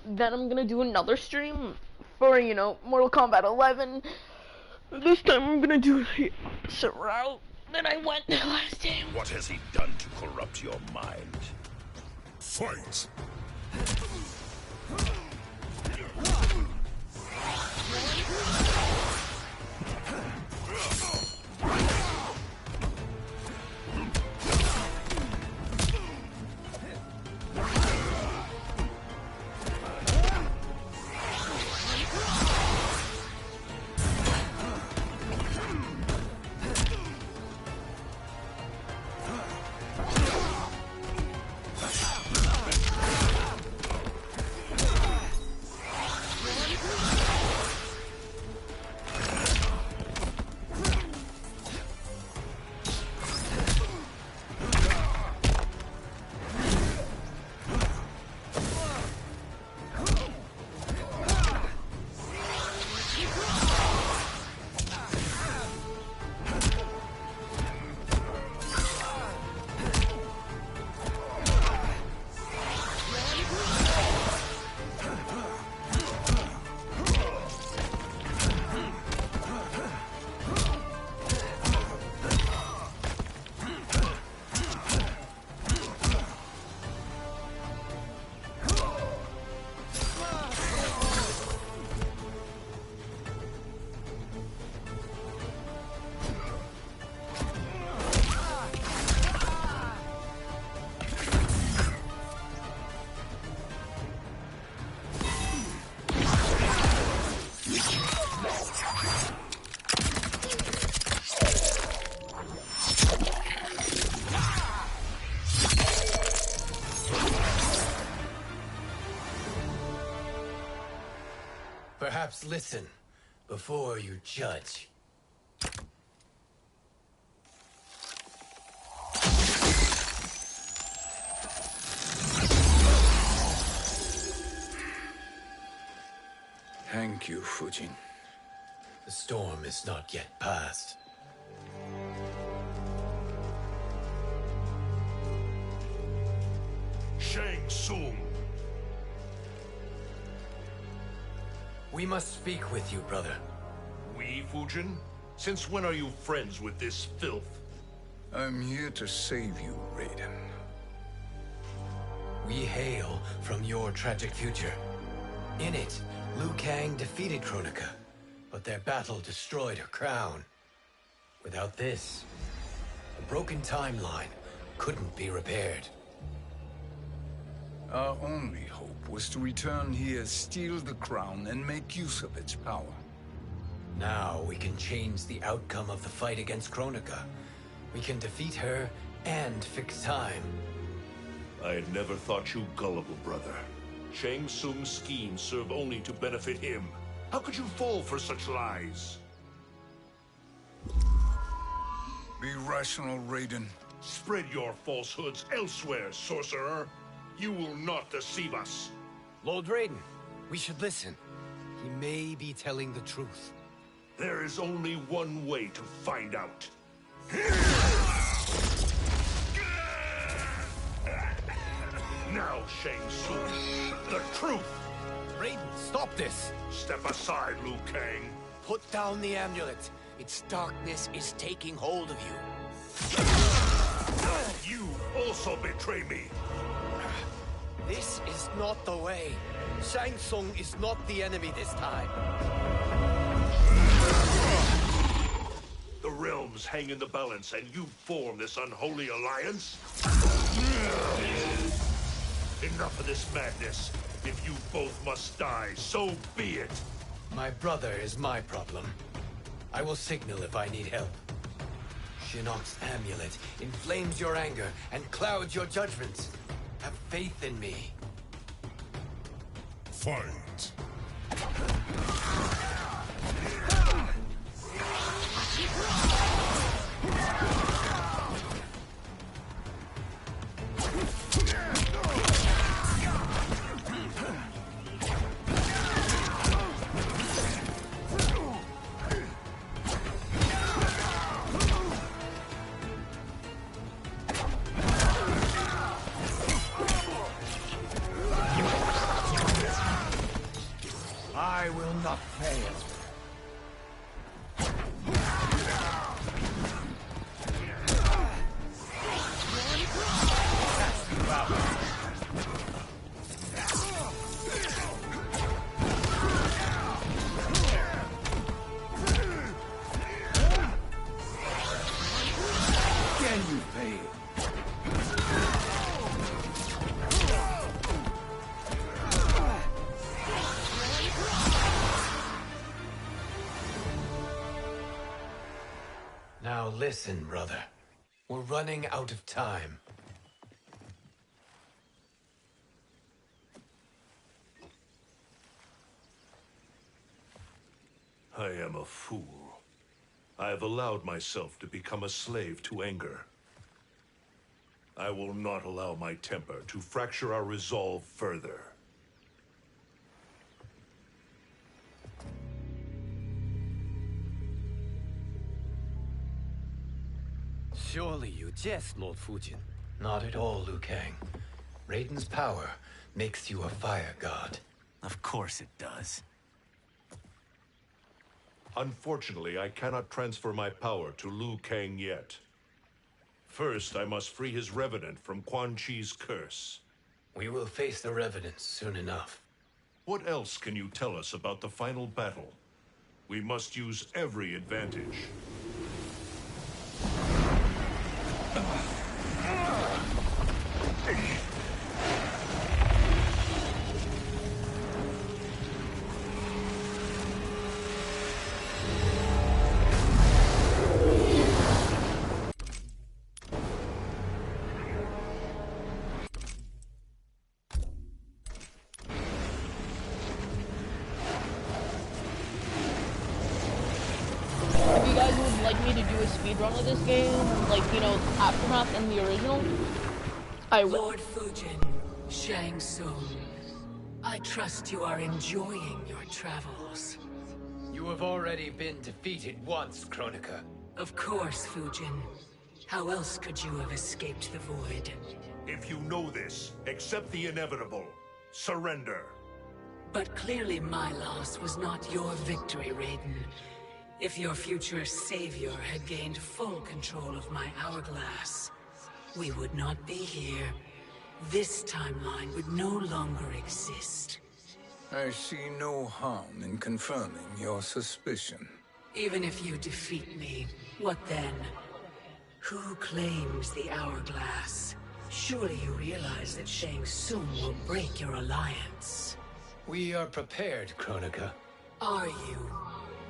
Then I'm gonna do another stream for, you know, Mortal Kombat 11. This time I'm gonna do the route that I went last time. What has he done to corrupt your mind? Fight! Perhaps listen before you judge. Thank you, Fujin. The storm is not yet past. Shang Tsung. We must speak with you, brother. We, Fujin? Since when are you friends with this filth? I'm here to save you, Raiden. We hail from your tragic future. In it, Liu Kang defeated Kronika, but their battle destroyed her crown. Without this, a broken timeline couldn't be repaired. Our only hope was to return here, steal the crown, and make use of its power. Now we can change the outcome of the fight against Kronika. We can defeat her and fix time. I had never thought you gullible, brother. Shang Tsung's schemes serve only to benefit him. How could you fall for such lies? Be rational, Raiden. Spread your falsehoods elsewhere, sorcerer. You will not deceive us. Lord Raiden, we should listen. He may be telling the truth. There is only one way to find out. Now, Shang Tsung, the truth! Raiden, stop this! Step aside, Liu Kang. Put down the amulet. Its darkness is taking hold of you. You also betray me. This is not the way. Shang Tsung is not the enemy this time. The realms hang in the balance, and you form this unholy alliance? Enough of this madness. If you both must die, so be it. My brother is my problem. I will signal if I need help. Shinnok's amulet inflames your anger and clouds your judgments. Have faith in me. Fight! Can you pay? Now listen, brother. We're running out of time. I am a fool. I have allowed myself to become a slave to anger. I will not allow my temper to fracture our resolve further. Surely you jest, Lord Fujin. Not at all, Liu Kang. Raiden's power makes you a fire god. Of course it does. Unfortunately, I cannot transfer my power to Liu Kang yet. First, I must free his revenant from Quan Chi's curse. We will face the revenants soon enough. What else can you tell us about the final battle? We must use every advantage. If you guys would like me to do a speedrun of this game, like, you know, Aftermath and the original, I will. Lord Fujin, Shang Tsung, I trust you are enjoying your travels. You have already been defeated once, Kronika. Of course, Fujin. How else could you have escaped the void? If you know this, accept the inevitable. Surrender. But clearly my loss was not your victory, Raiden. If your future savior had gained full control of my hourglass, we would not be here. This timeline would no longer exist. I see no harm in confirming your suspicion. Even if you defeat me, what then? Who claims the hourglass? Surely you realize that Shang Tsung will break your alliance. We are prepared, Kronika. Are you?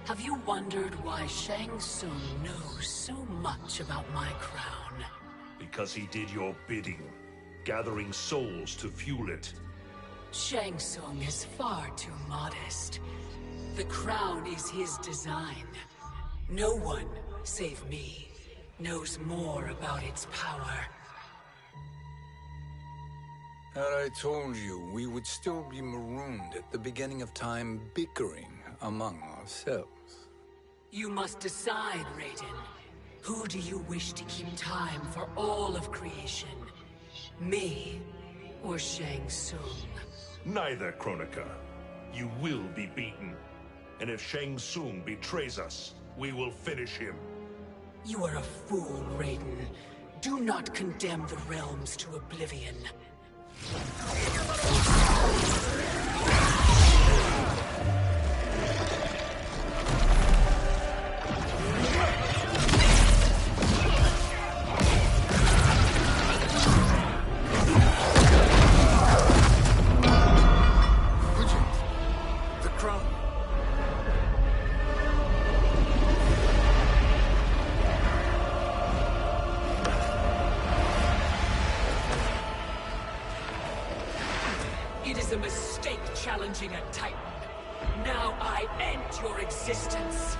Have you wondered why Shang Tsung knows so much about my crown? Because he did your bidding, gathering souls to fuel it. Shang Tsung is far too modest. The crown is his design. No one, save me, knows more about its power. Had I told you, we would still be marooned at the beginning of time, bickering among ourselves. You must decide, Raiden. Who do you wish to keep time for all of creation? Me or Shang Tsung? Neither, Kronika. You will be beaten. And if Shang Tsung betrays us, we will finish him. You are a fool, Raiden. Do not condemn the realms to oblivion. The crown. It is a mistake challenging a Titan. Now I end your existence.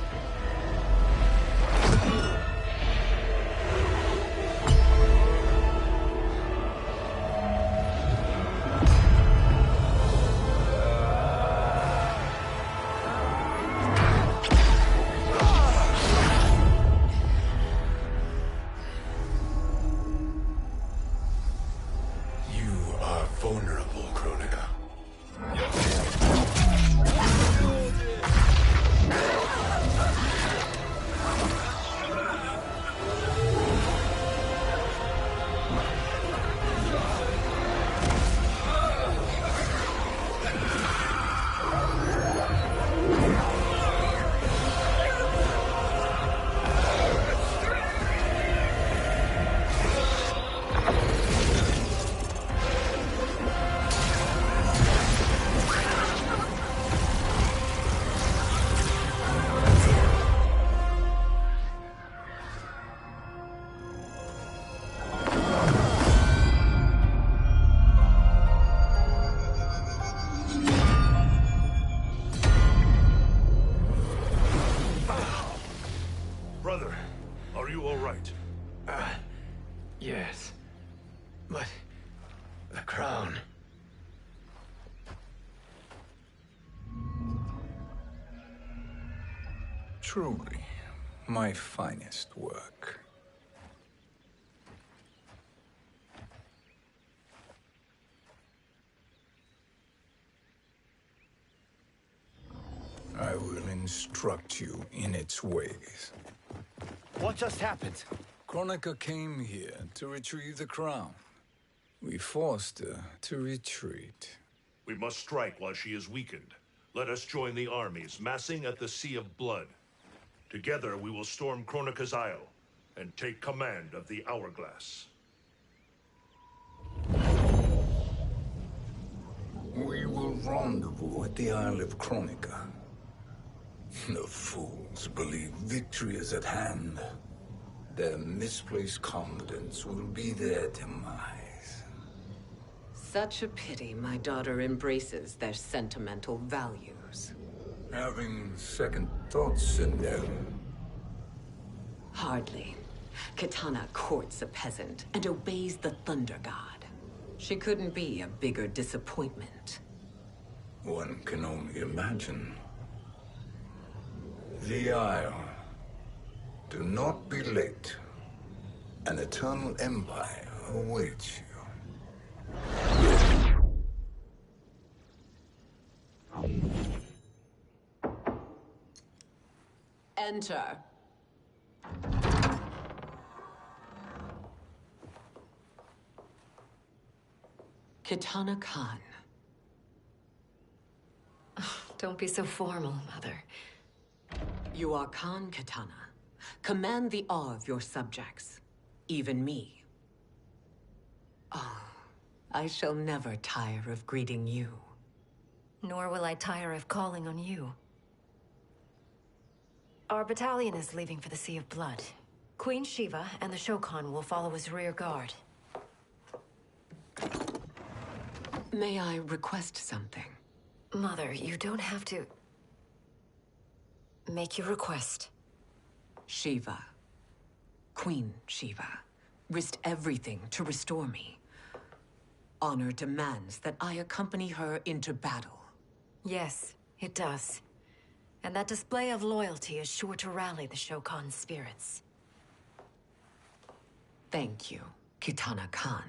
You are vulnerable, Kronika. Truly, my finest work. I will instruct you in its ways. What just happened? Kronika came here to retrieve the crown. We forced her to retreat. We must strike while she is weakened. Let us join the armies, massing at the Sea of Blood. Together we will storm Kronika's Isle and take command of the Hourglass. We will rendezvous at the Isle of Kronika. The fools believe victory is at hand. Their misplaced confidence will be their demise. Such a pity my daughter embraces their sentimental values. Having second thoughts, Sindel. Hardly. Kitana courts a peasant and obeys the Thunder God. She couldn't be a bigger disappointment. One can only imagine. The Isle. Do not be late. An eternal empire awaits you. Enter. Kitana Khan. Don't be so formal, Mother. You are Khan Kitana. Command the awe of your subjects. Even me. Oh, I shall never tire of greeting you. Nor will I tire of calling on you. Our battalion is leaving for the Sea of Blood. Queen Shiva and the Shokan will follow as rear guard. May I request something? Mother, you don't have to... make your request. Shiva. Queen Shiva. Risked everything to restore me. Honor demands that I accompany her into battle. Yes, it does. And that display of loyalty is sure to rally the Shokan's spirits. Thank you, Kitana Khan.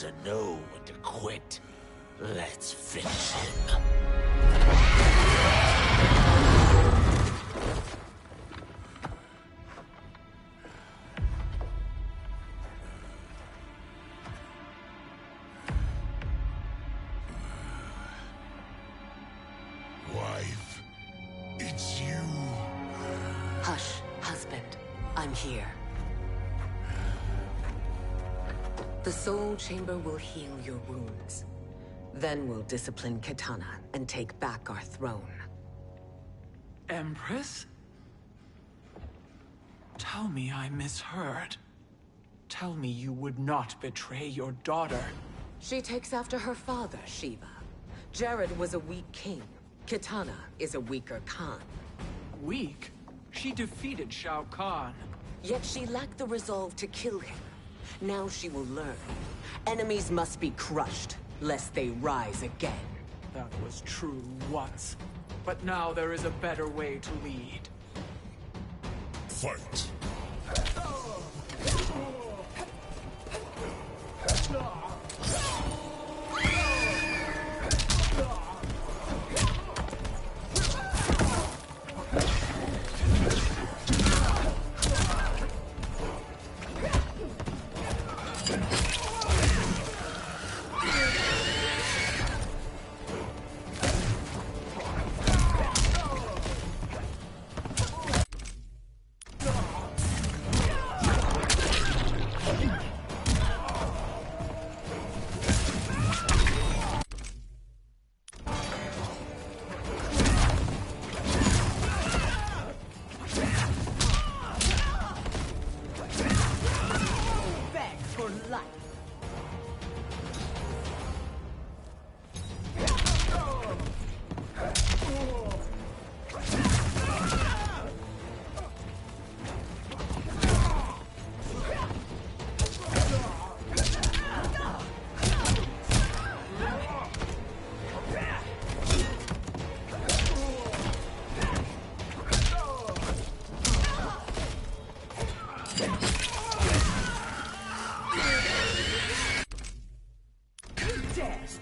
doesn't know when to quit. Let's finish him. Wife, it's you. Hush, husband. I'm here. The Soul Chamber will heal your wounds. Then we'll discipline Kitana and take back our throne. Empress? Tell me I misheard. Tell me you would not betray your daughter. She takes after her father, Shiva. Jared was a weak king. Kitana is a weaker Khan. Weak? She defeated Shao Kahn. Yet she lacked the resolve to kill him. Now she will learn. Enemies must be crushed, lest they rise again. That was true once. But now there is a better way to lead. Fight.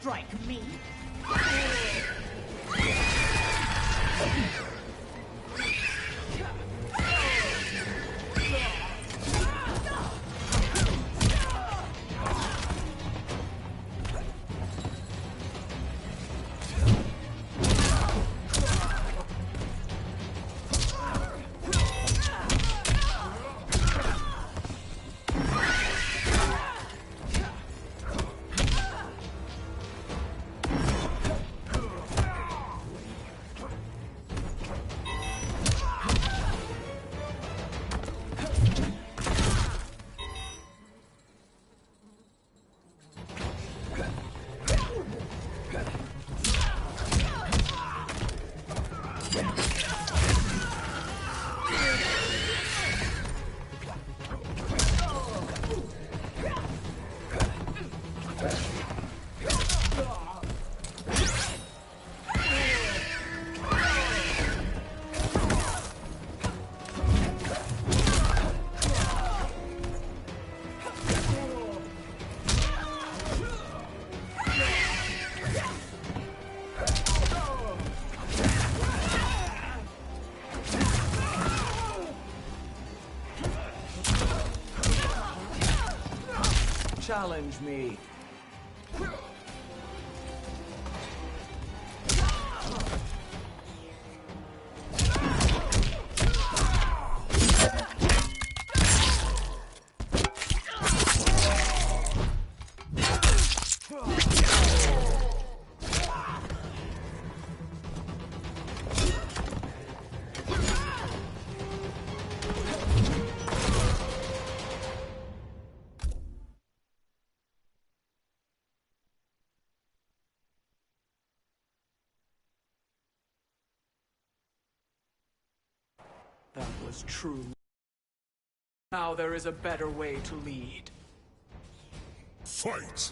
Strike me? Challenge me. That was true. Now there is a better way to lead. Fight!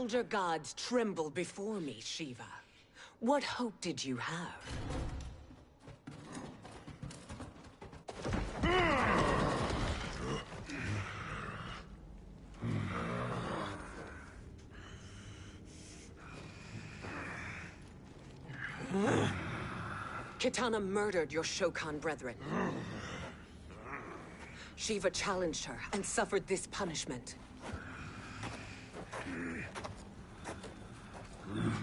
elder gods tremble before me, Shiva. What hope did you have? Kitana murdered your Shokan brethren. Shiva challenged her and suffered this punishment.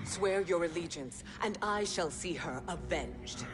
Swear your allegiance, and I shall see her avenged.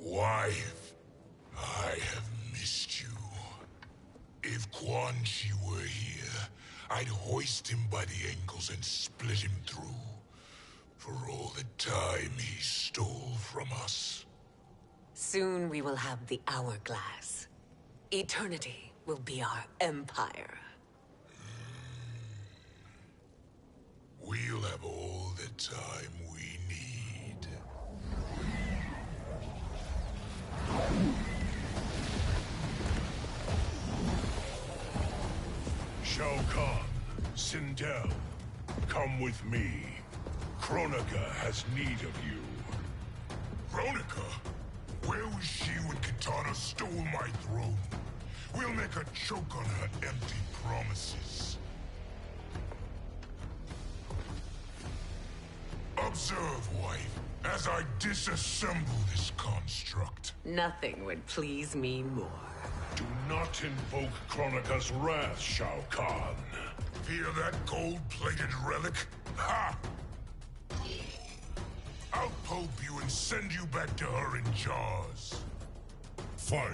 Wife, I have missed you. If Quan Chi were here, I'd hoist him by the ankles and split him through. For all the time he stole from us. Soon we will have the hourglass. Eternity will be our empire. We'll have all the time we need. Shao Kahn, Sindel, come with me. Kronika has need of you. Kronika? Where was she when Kitana stole my throne? We'll make her choke on her empty promises. Observe, wife, as I disassemble this construct. Nothing would please me more. Do not invoke Kronika's wrath, Shao Kahn. Fear that gold-plated relic? Ha! I'll pulp you and send you back to her in jars. Fine.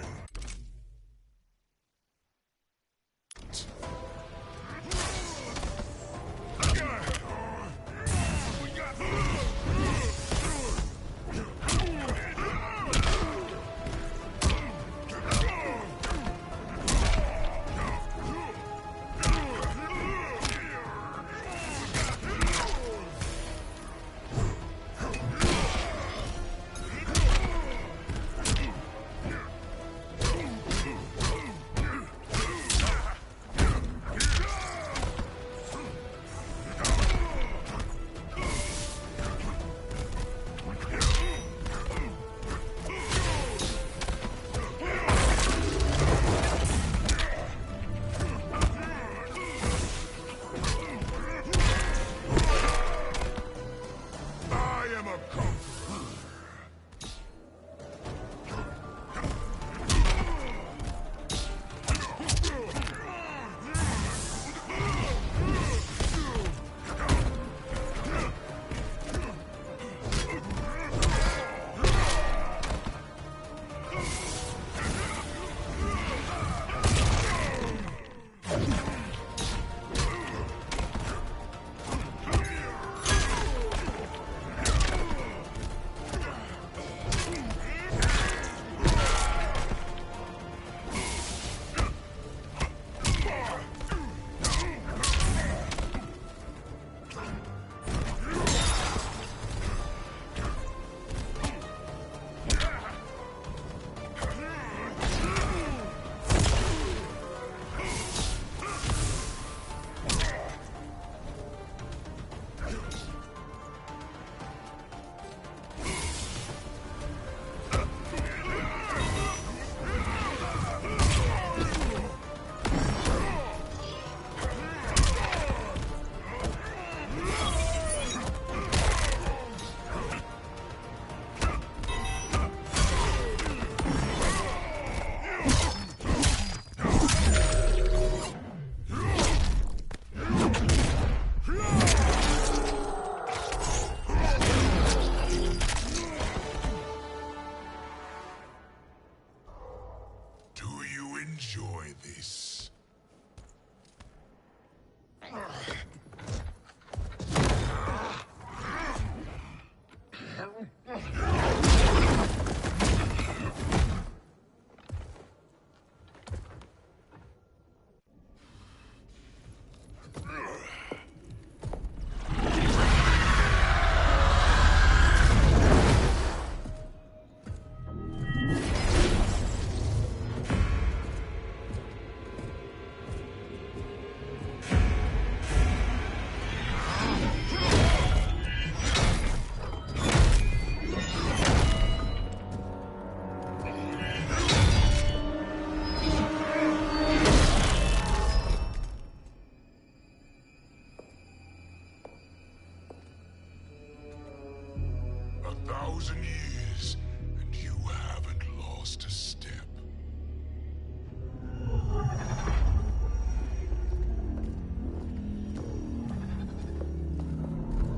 1,000 years, and you haven't lost a step.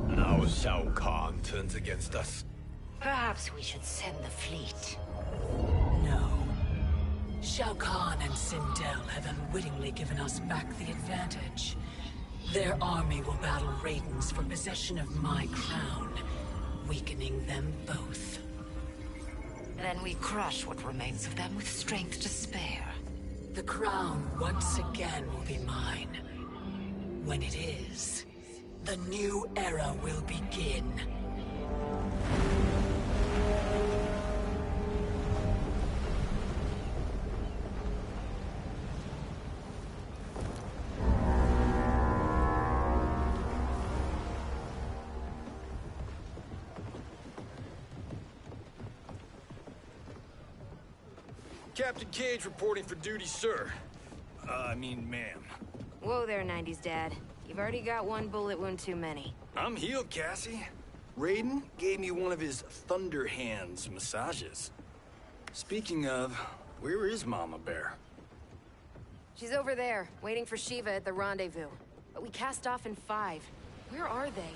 Now Shao Kahn turns against us. Perhaps we should send the fleet. No. Shao Kahn and Sindel have unwittingly given us back the advantage. Their army will battle Raidens for possession of my crown, weakening them both. Then we crush what remains of them with strength to spare. The crown once again will be mine. When it is, the new era will begin. Captain Cage reporting for duty, sir. I mean, ma'am. Whoa there, 90s dad. You've already got one bullet wound too many. I'm healed, Cassie. Raiden gave me one of his Thunder Hands massages. Speaking of, where is Mama Bear? She's over there, waiting for Shiva at the rendezvous. But we cast off in 5. Where are they?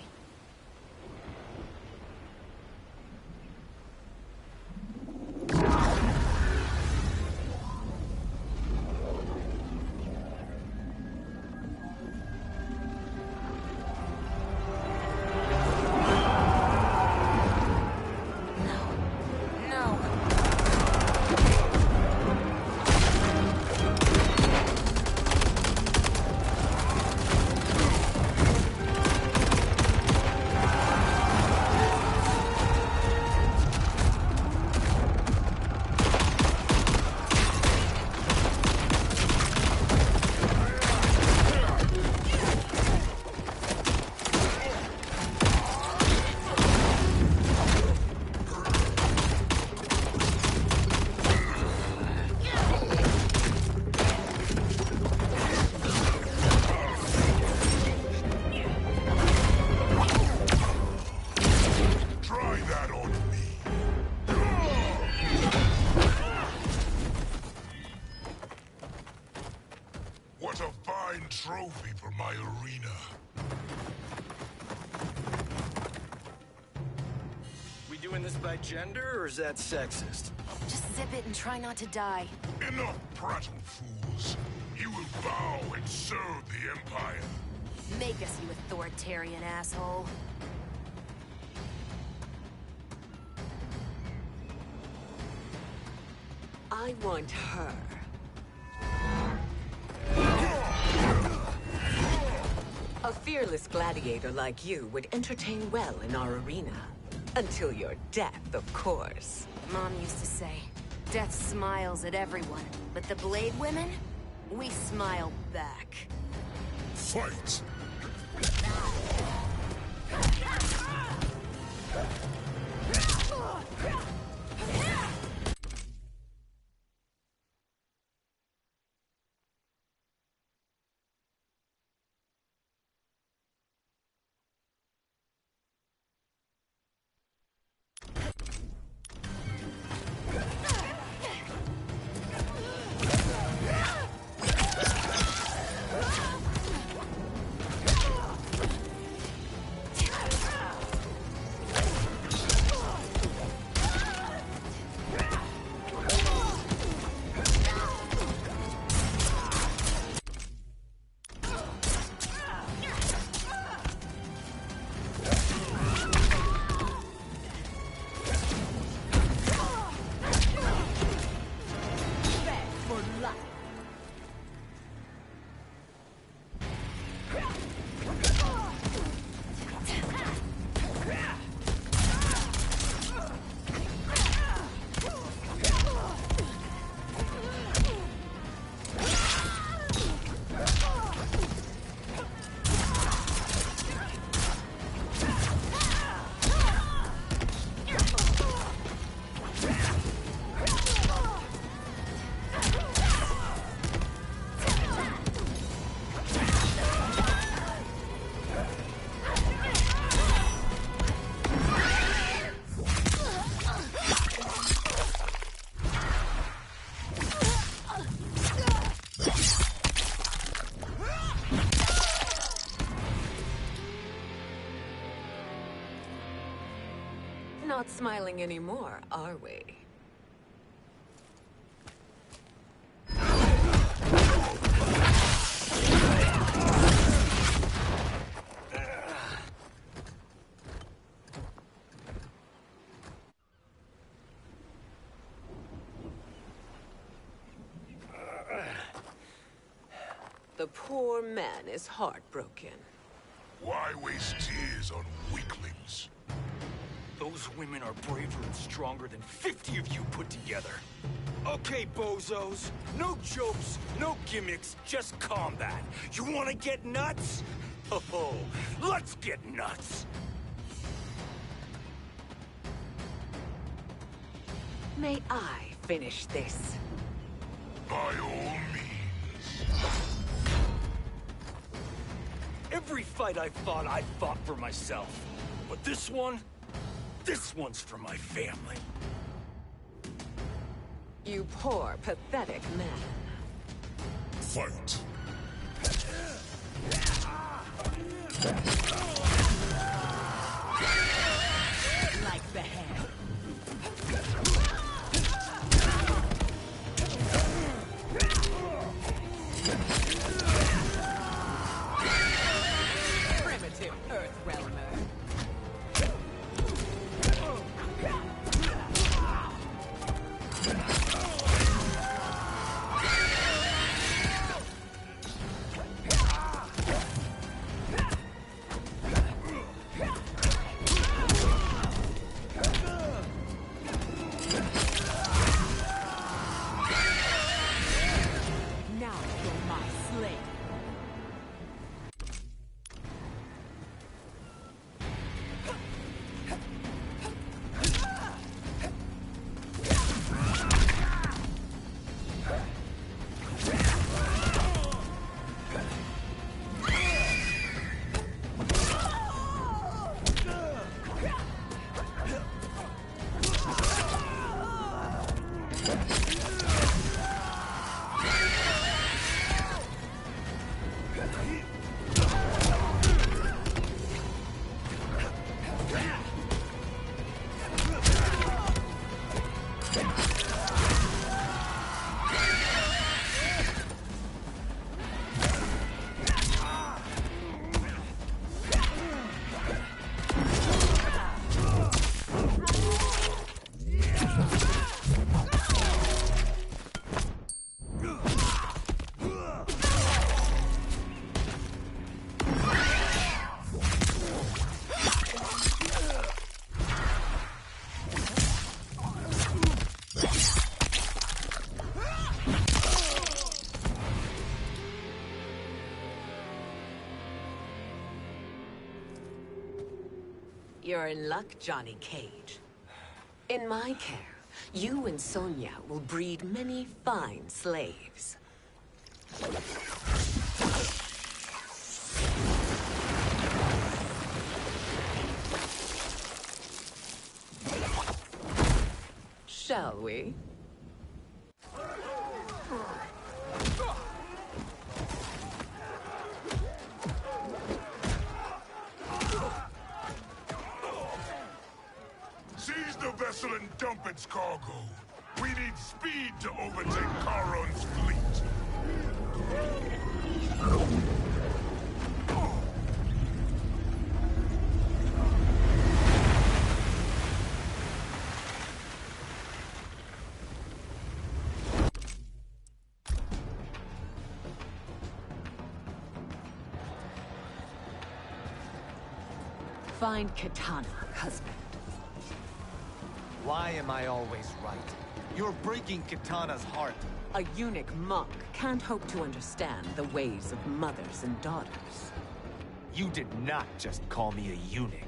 What a fine trophy for my arena. We doing this by gender, or is that sexist? Just zip it and try not to die. Enough prattle, fools. You will bow and serve the Empire. Make us, you authoritarian asshole. I want her. A fearless gladiator like you would entertain well in our arena. Until your death, of course. Mom used to say, death smiles at everyone, but the Blade women, we smile back. Fight! not smiling anymore, are we? The poor man is heartbroken. Why waste tears on weaklings? Those women are braver and stronger than 50 of you put together. Okay, bozos. No jokes, no gimmicks, just combat. You wanna get nuts? Oh, let's get nuts! May I finish this? By all means. Every fight I fought for myself. But this one's for my family. You poor, pathetic man. Fight. Like the head. Primitive Earth Realmer. Now you're my slave. You're in luck, Johnny Cage. In my care, you and Sonya will breed many fine slaves. Shall we? Seize the vessel and dump its cargo. We need speed to overtake Charon's fleet. Find Katana, husband. Why am I always right? You're breaking Katana's heart. A eunuch monk can't hope to understand the ways of mothers and daughters. You did not just call me a eunuch.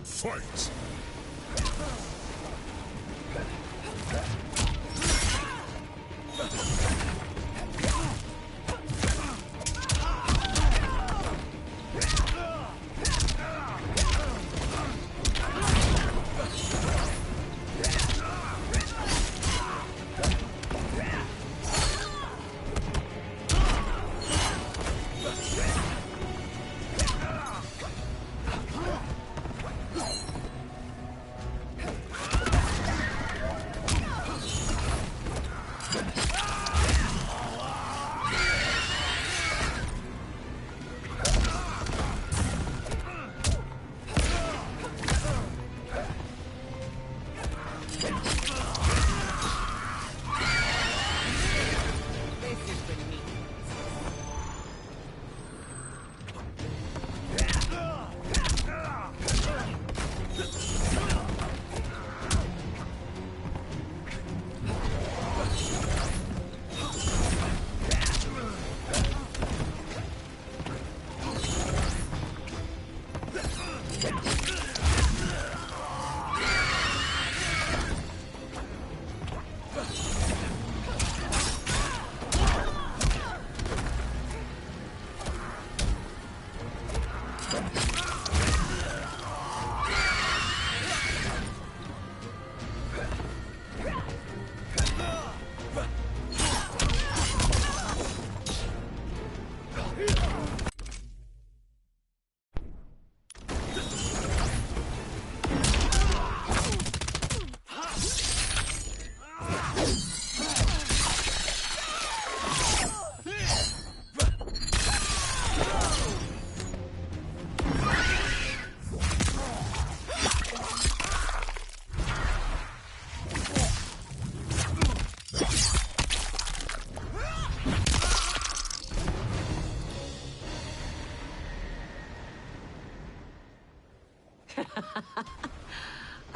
Fight!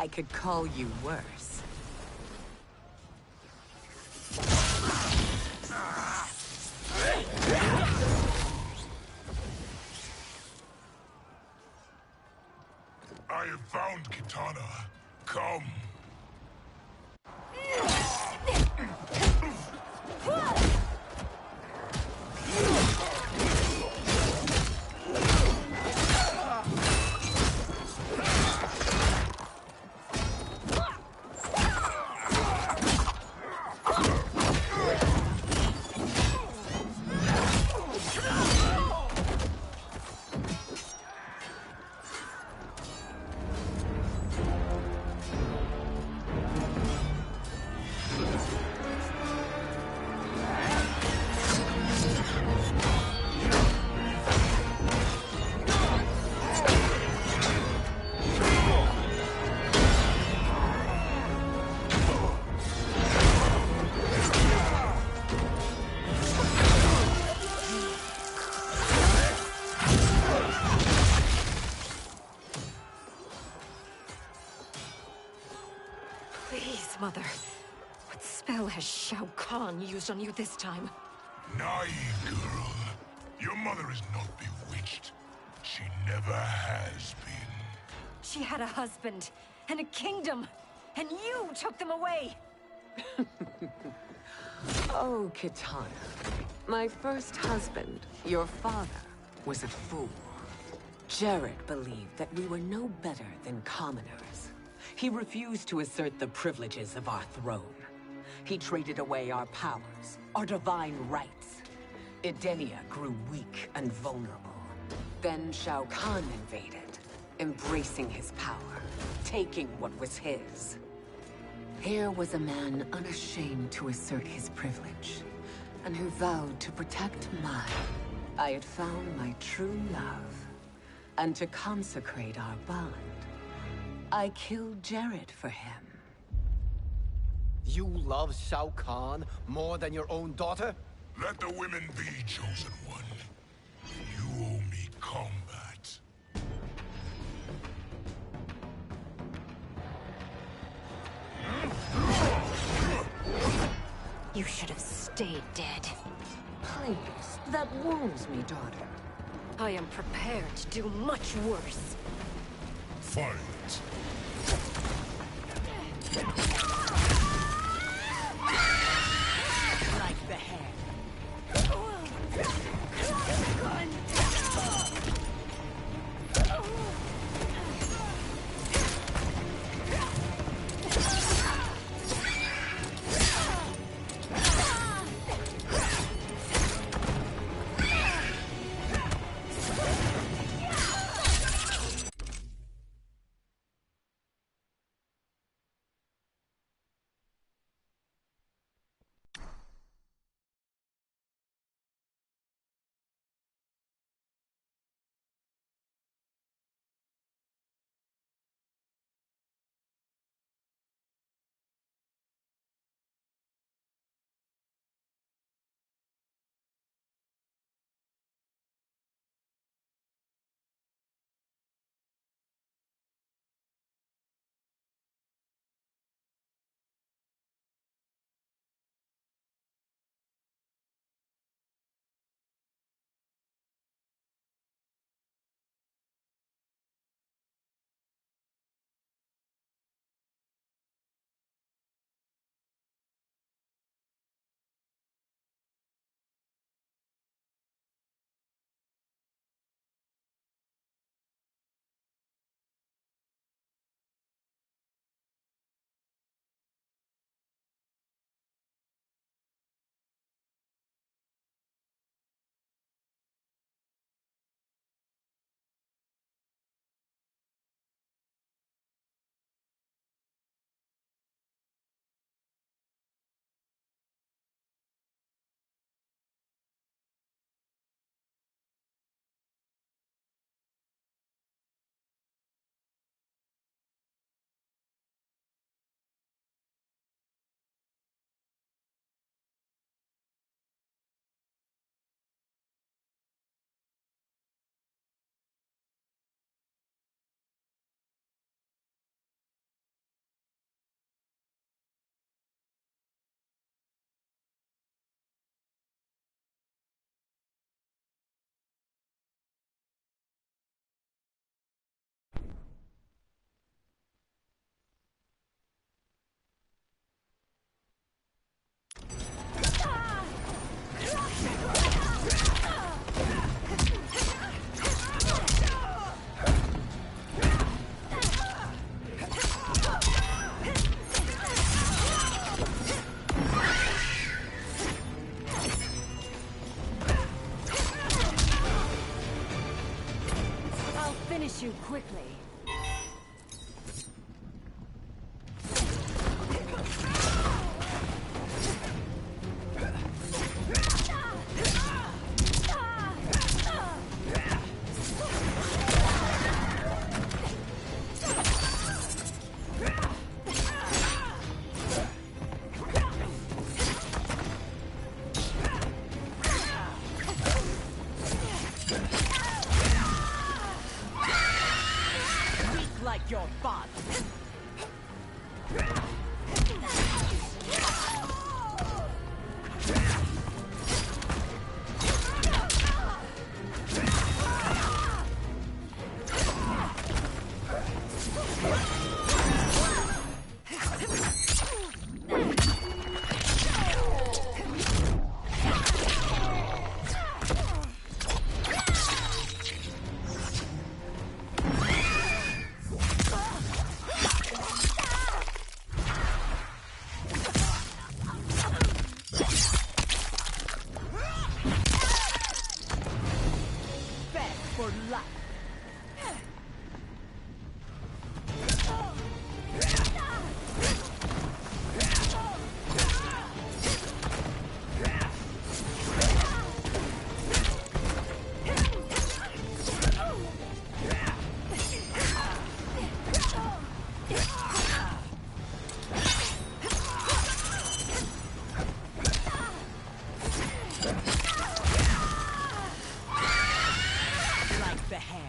I could call you worse. I have found Kitana. Come. Please, Mother. What spell has Shao Kahn used on you this time? Naive girl. Your mother is not bewitched. She never has been. She had a husband and a kingdom, and you took them away! Oh, Kitana. My first husband, your father, was a fool. Jared believed that we were no better than commoners. He refused to assert the privileges of our throne. He traded away our powers, our divine rights. Edenia grew weak and vulnerable. Then Shao Kahn invaded, embracing his power, taking what was his. Here was a man unashamed to assert his privilege, and who vowed to protect mine. I had found my true love, and to consecrate our bond, I killed Jared for him. You love Shao Kahn more than your own daughter? Let the women be, chosen one. You owe me combat. You should have stayed dead. Please, that wounds me, daughter. I am prepared to do much worse. Fight. Like the hand. finish you quickly. Like your father. For life. Like the hair.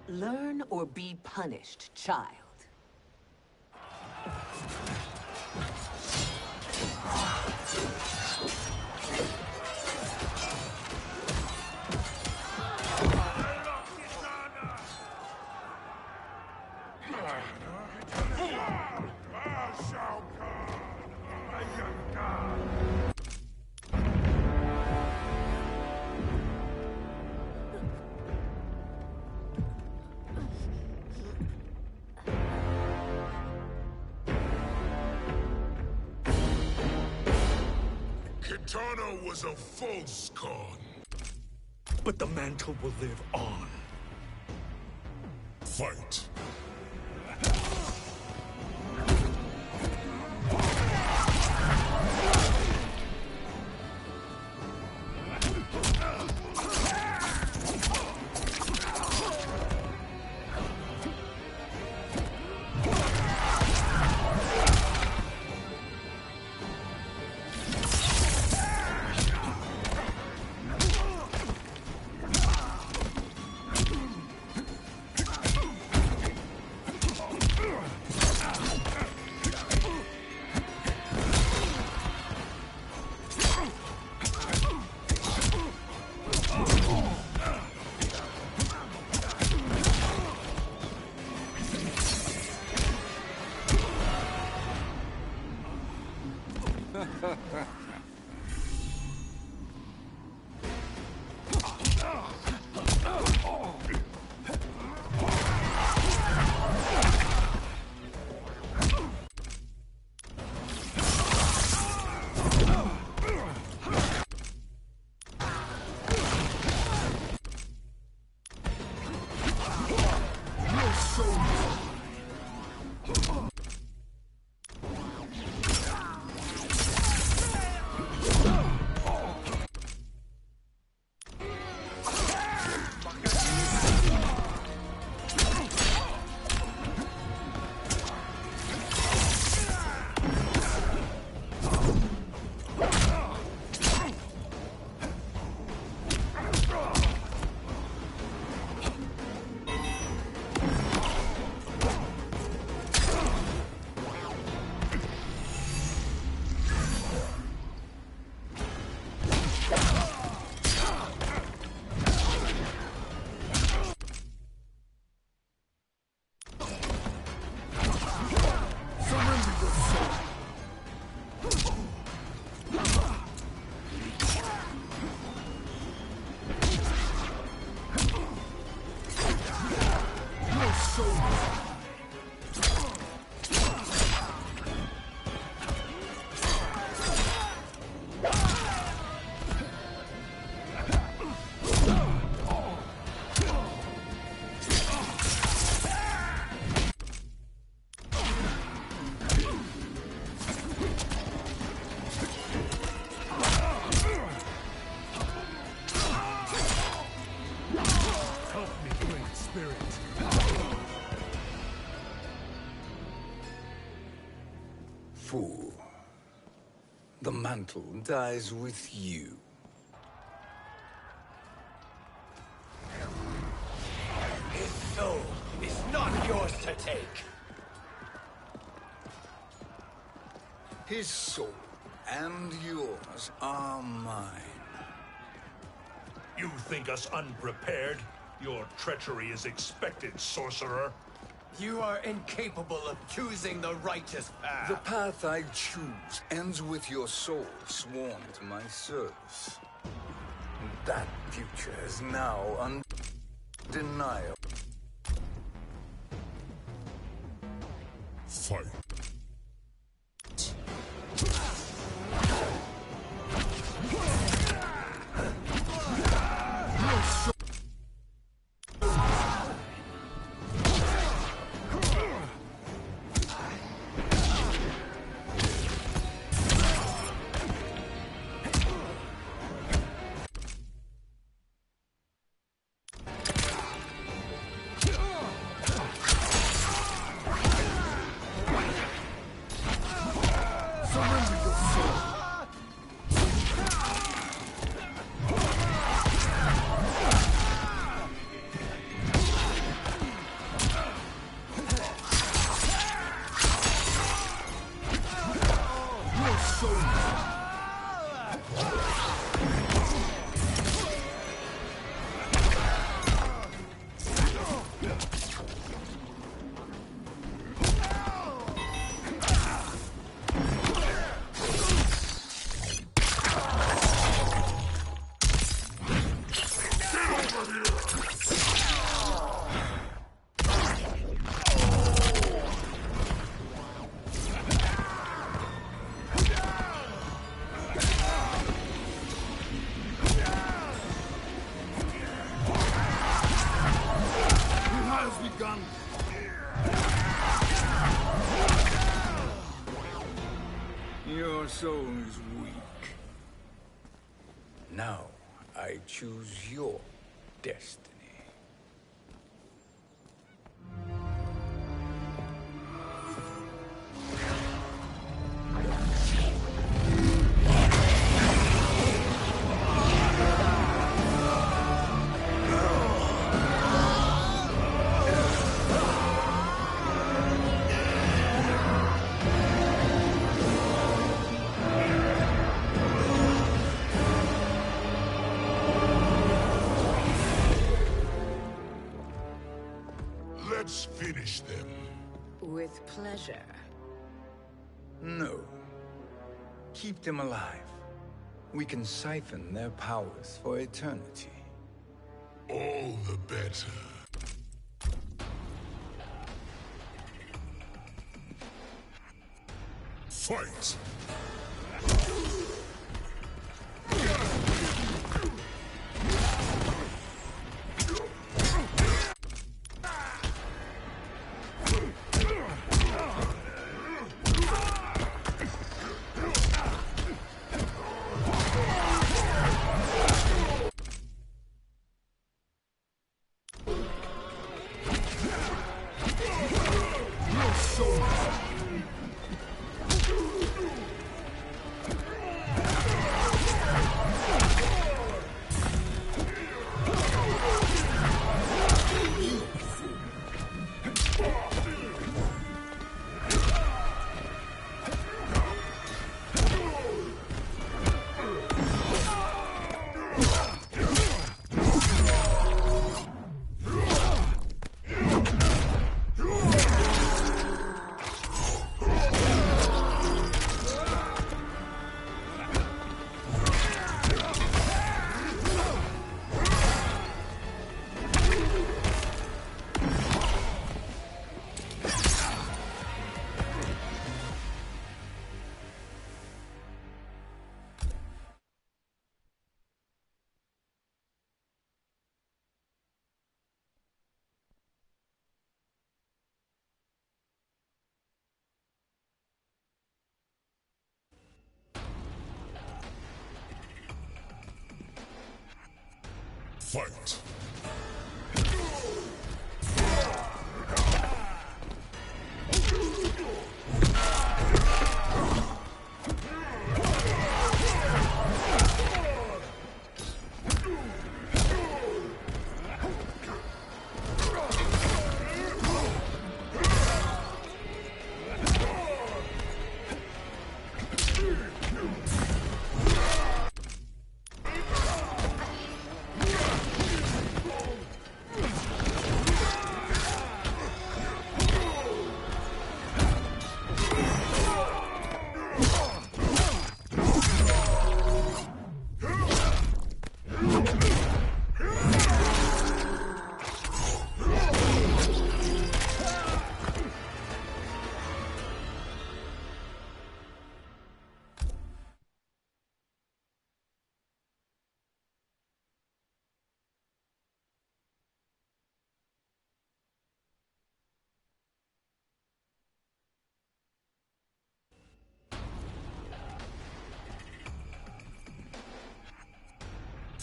Learn or be punished, child. Kitana was a false god. But the mantle will live on. Fight. mantle dies with you. His soul is not yours to take. His soul and yours are mine. You think us unprepared? Your treachery is expected, sorcerer. You are incapable of choosing the righteous path. The path I choose ends with your soul sworn to my service. That future is now undeniable. Fight. Your soul is weak. Now, I choose your destiny. Let's finish them. With pleasure. No. Keep them alive. We can siphon their powers for eternity. All the better. Fight! Fight!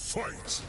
Fight!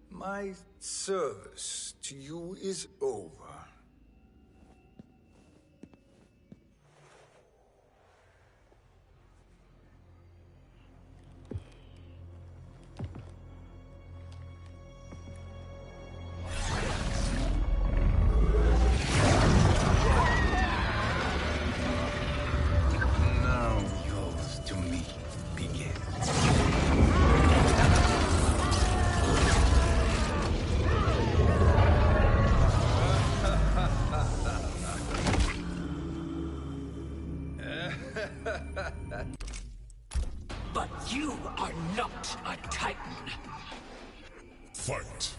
My service to you is over. Now yours to me begins. But you are not a Titan. Fight!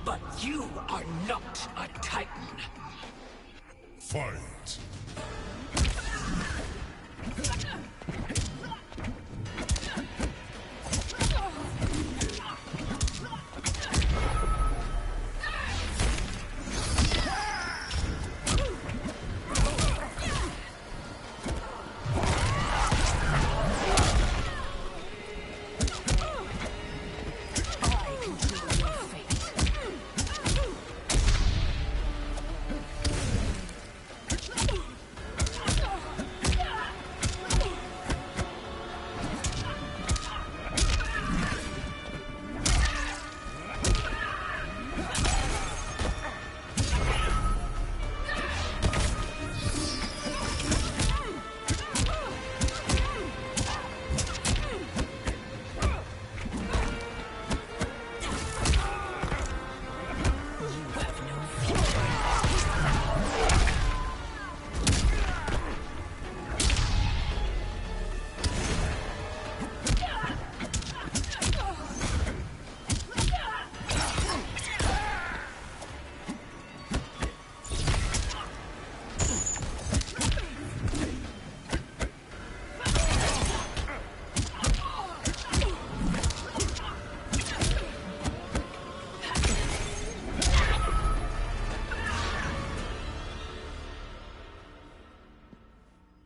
But you are not a Titan. Fight!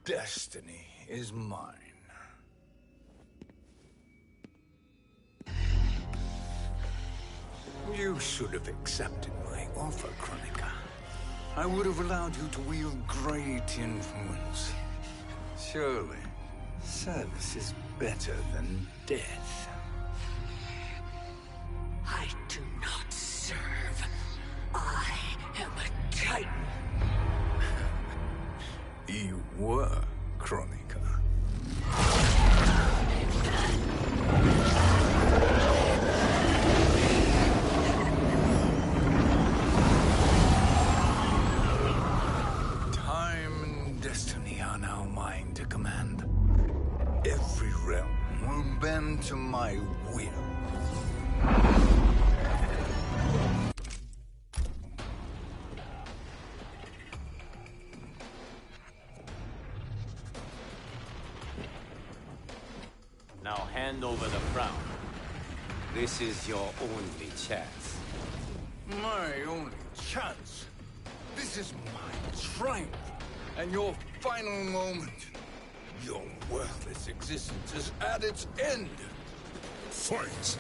destiny is mine. You should have accepted my offer, Kronika. I would have allowed you to wield great influence. Surely, service is better than death. I do not serve. I am a Titan. You were, Kronika. Time and destiny are now mine to command. Every realm will bend to my will. Now hand over the crown. This is your only chance. My only chance. This is my triumph. And your final moment. Your worthless existence is at its end. Fight!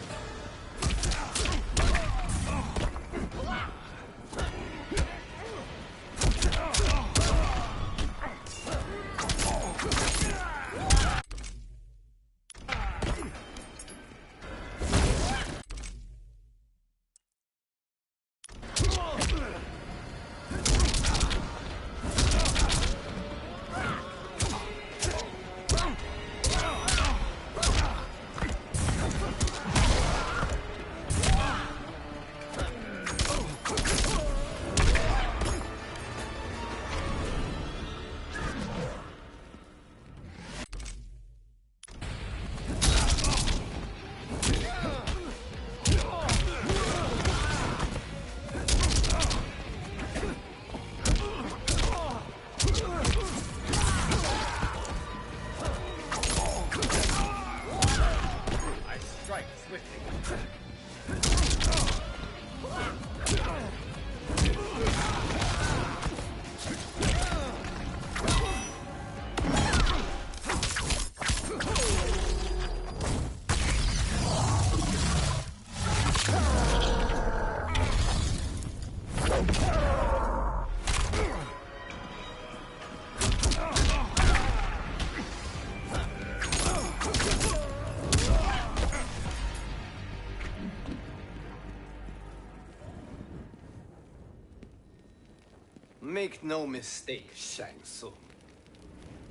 Make no mistake, Shang Tsung.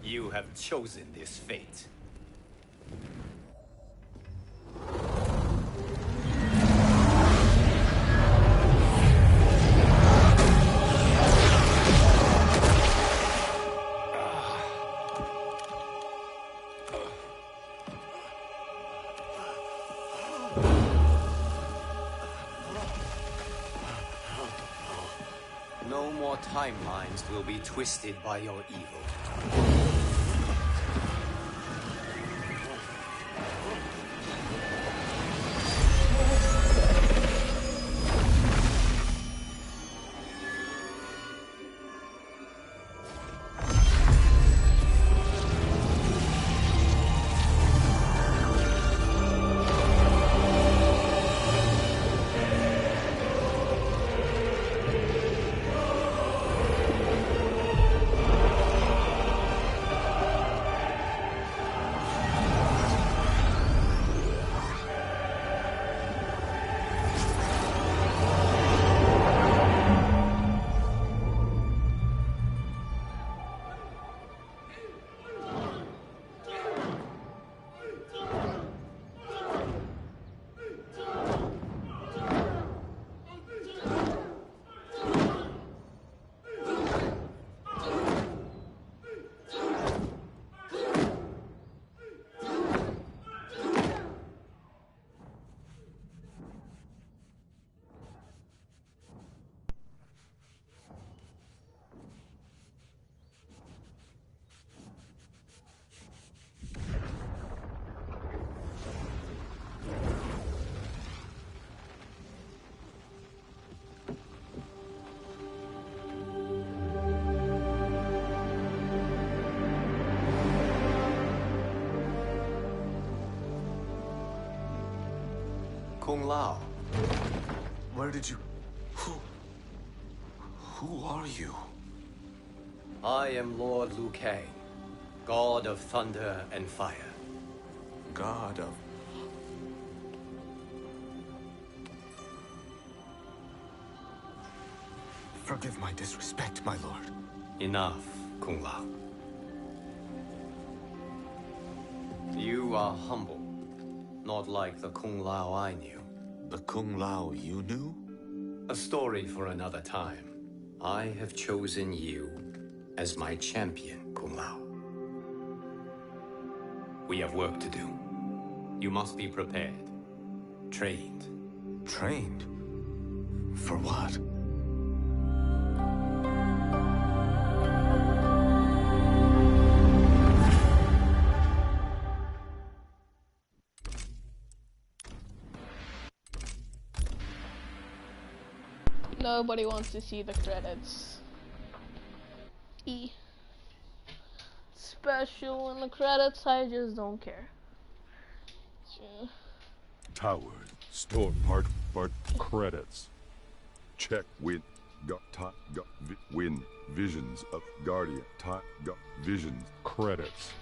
You have chosen this fate. No more timelines will be twisted by your evil. Kung Lao. Where did you... Who are you? I am Lord Liu Kang, God of Thunder and Fire. God of... Forgive my disrespect, my lord. Enough, Kung Lao. You are humble, not like the Kung Lao I knew. The Kung Lao you knew? A story for another time. I have chosen you as my champion, Kung Lao. We have work to do. You must be prepared. Trained. Trained? For what? Nobody wants to see the credits. E. Special in the credits, I just don't care. Yeah. Tower, store, part, credits. Check, win, win, visions of Guardian, visions, credits.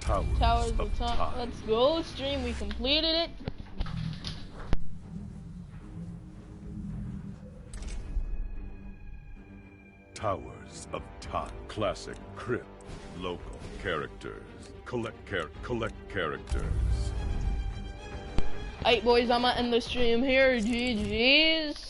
Towers of Time. Let's go, stream, we completed it. Towers of Time. Classic, crypt, local characters. Collect characters. Alright boys, I'm gonna end the stream here. GG's.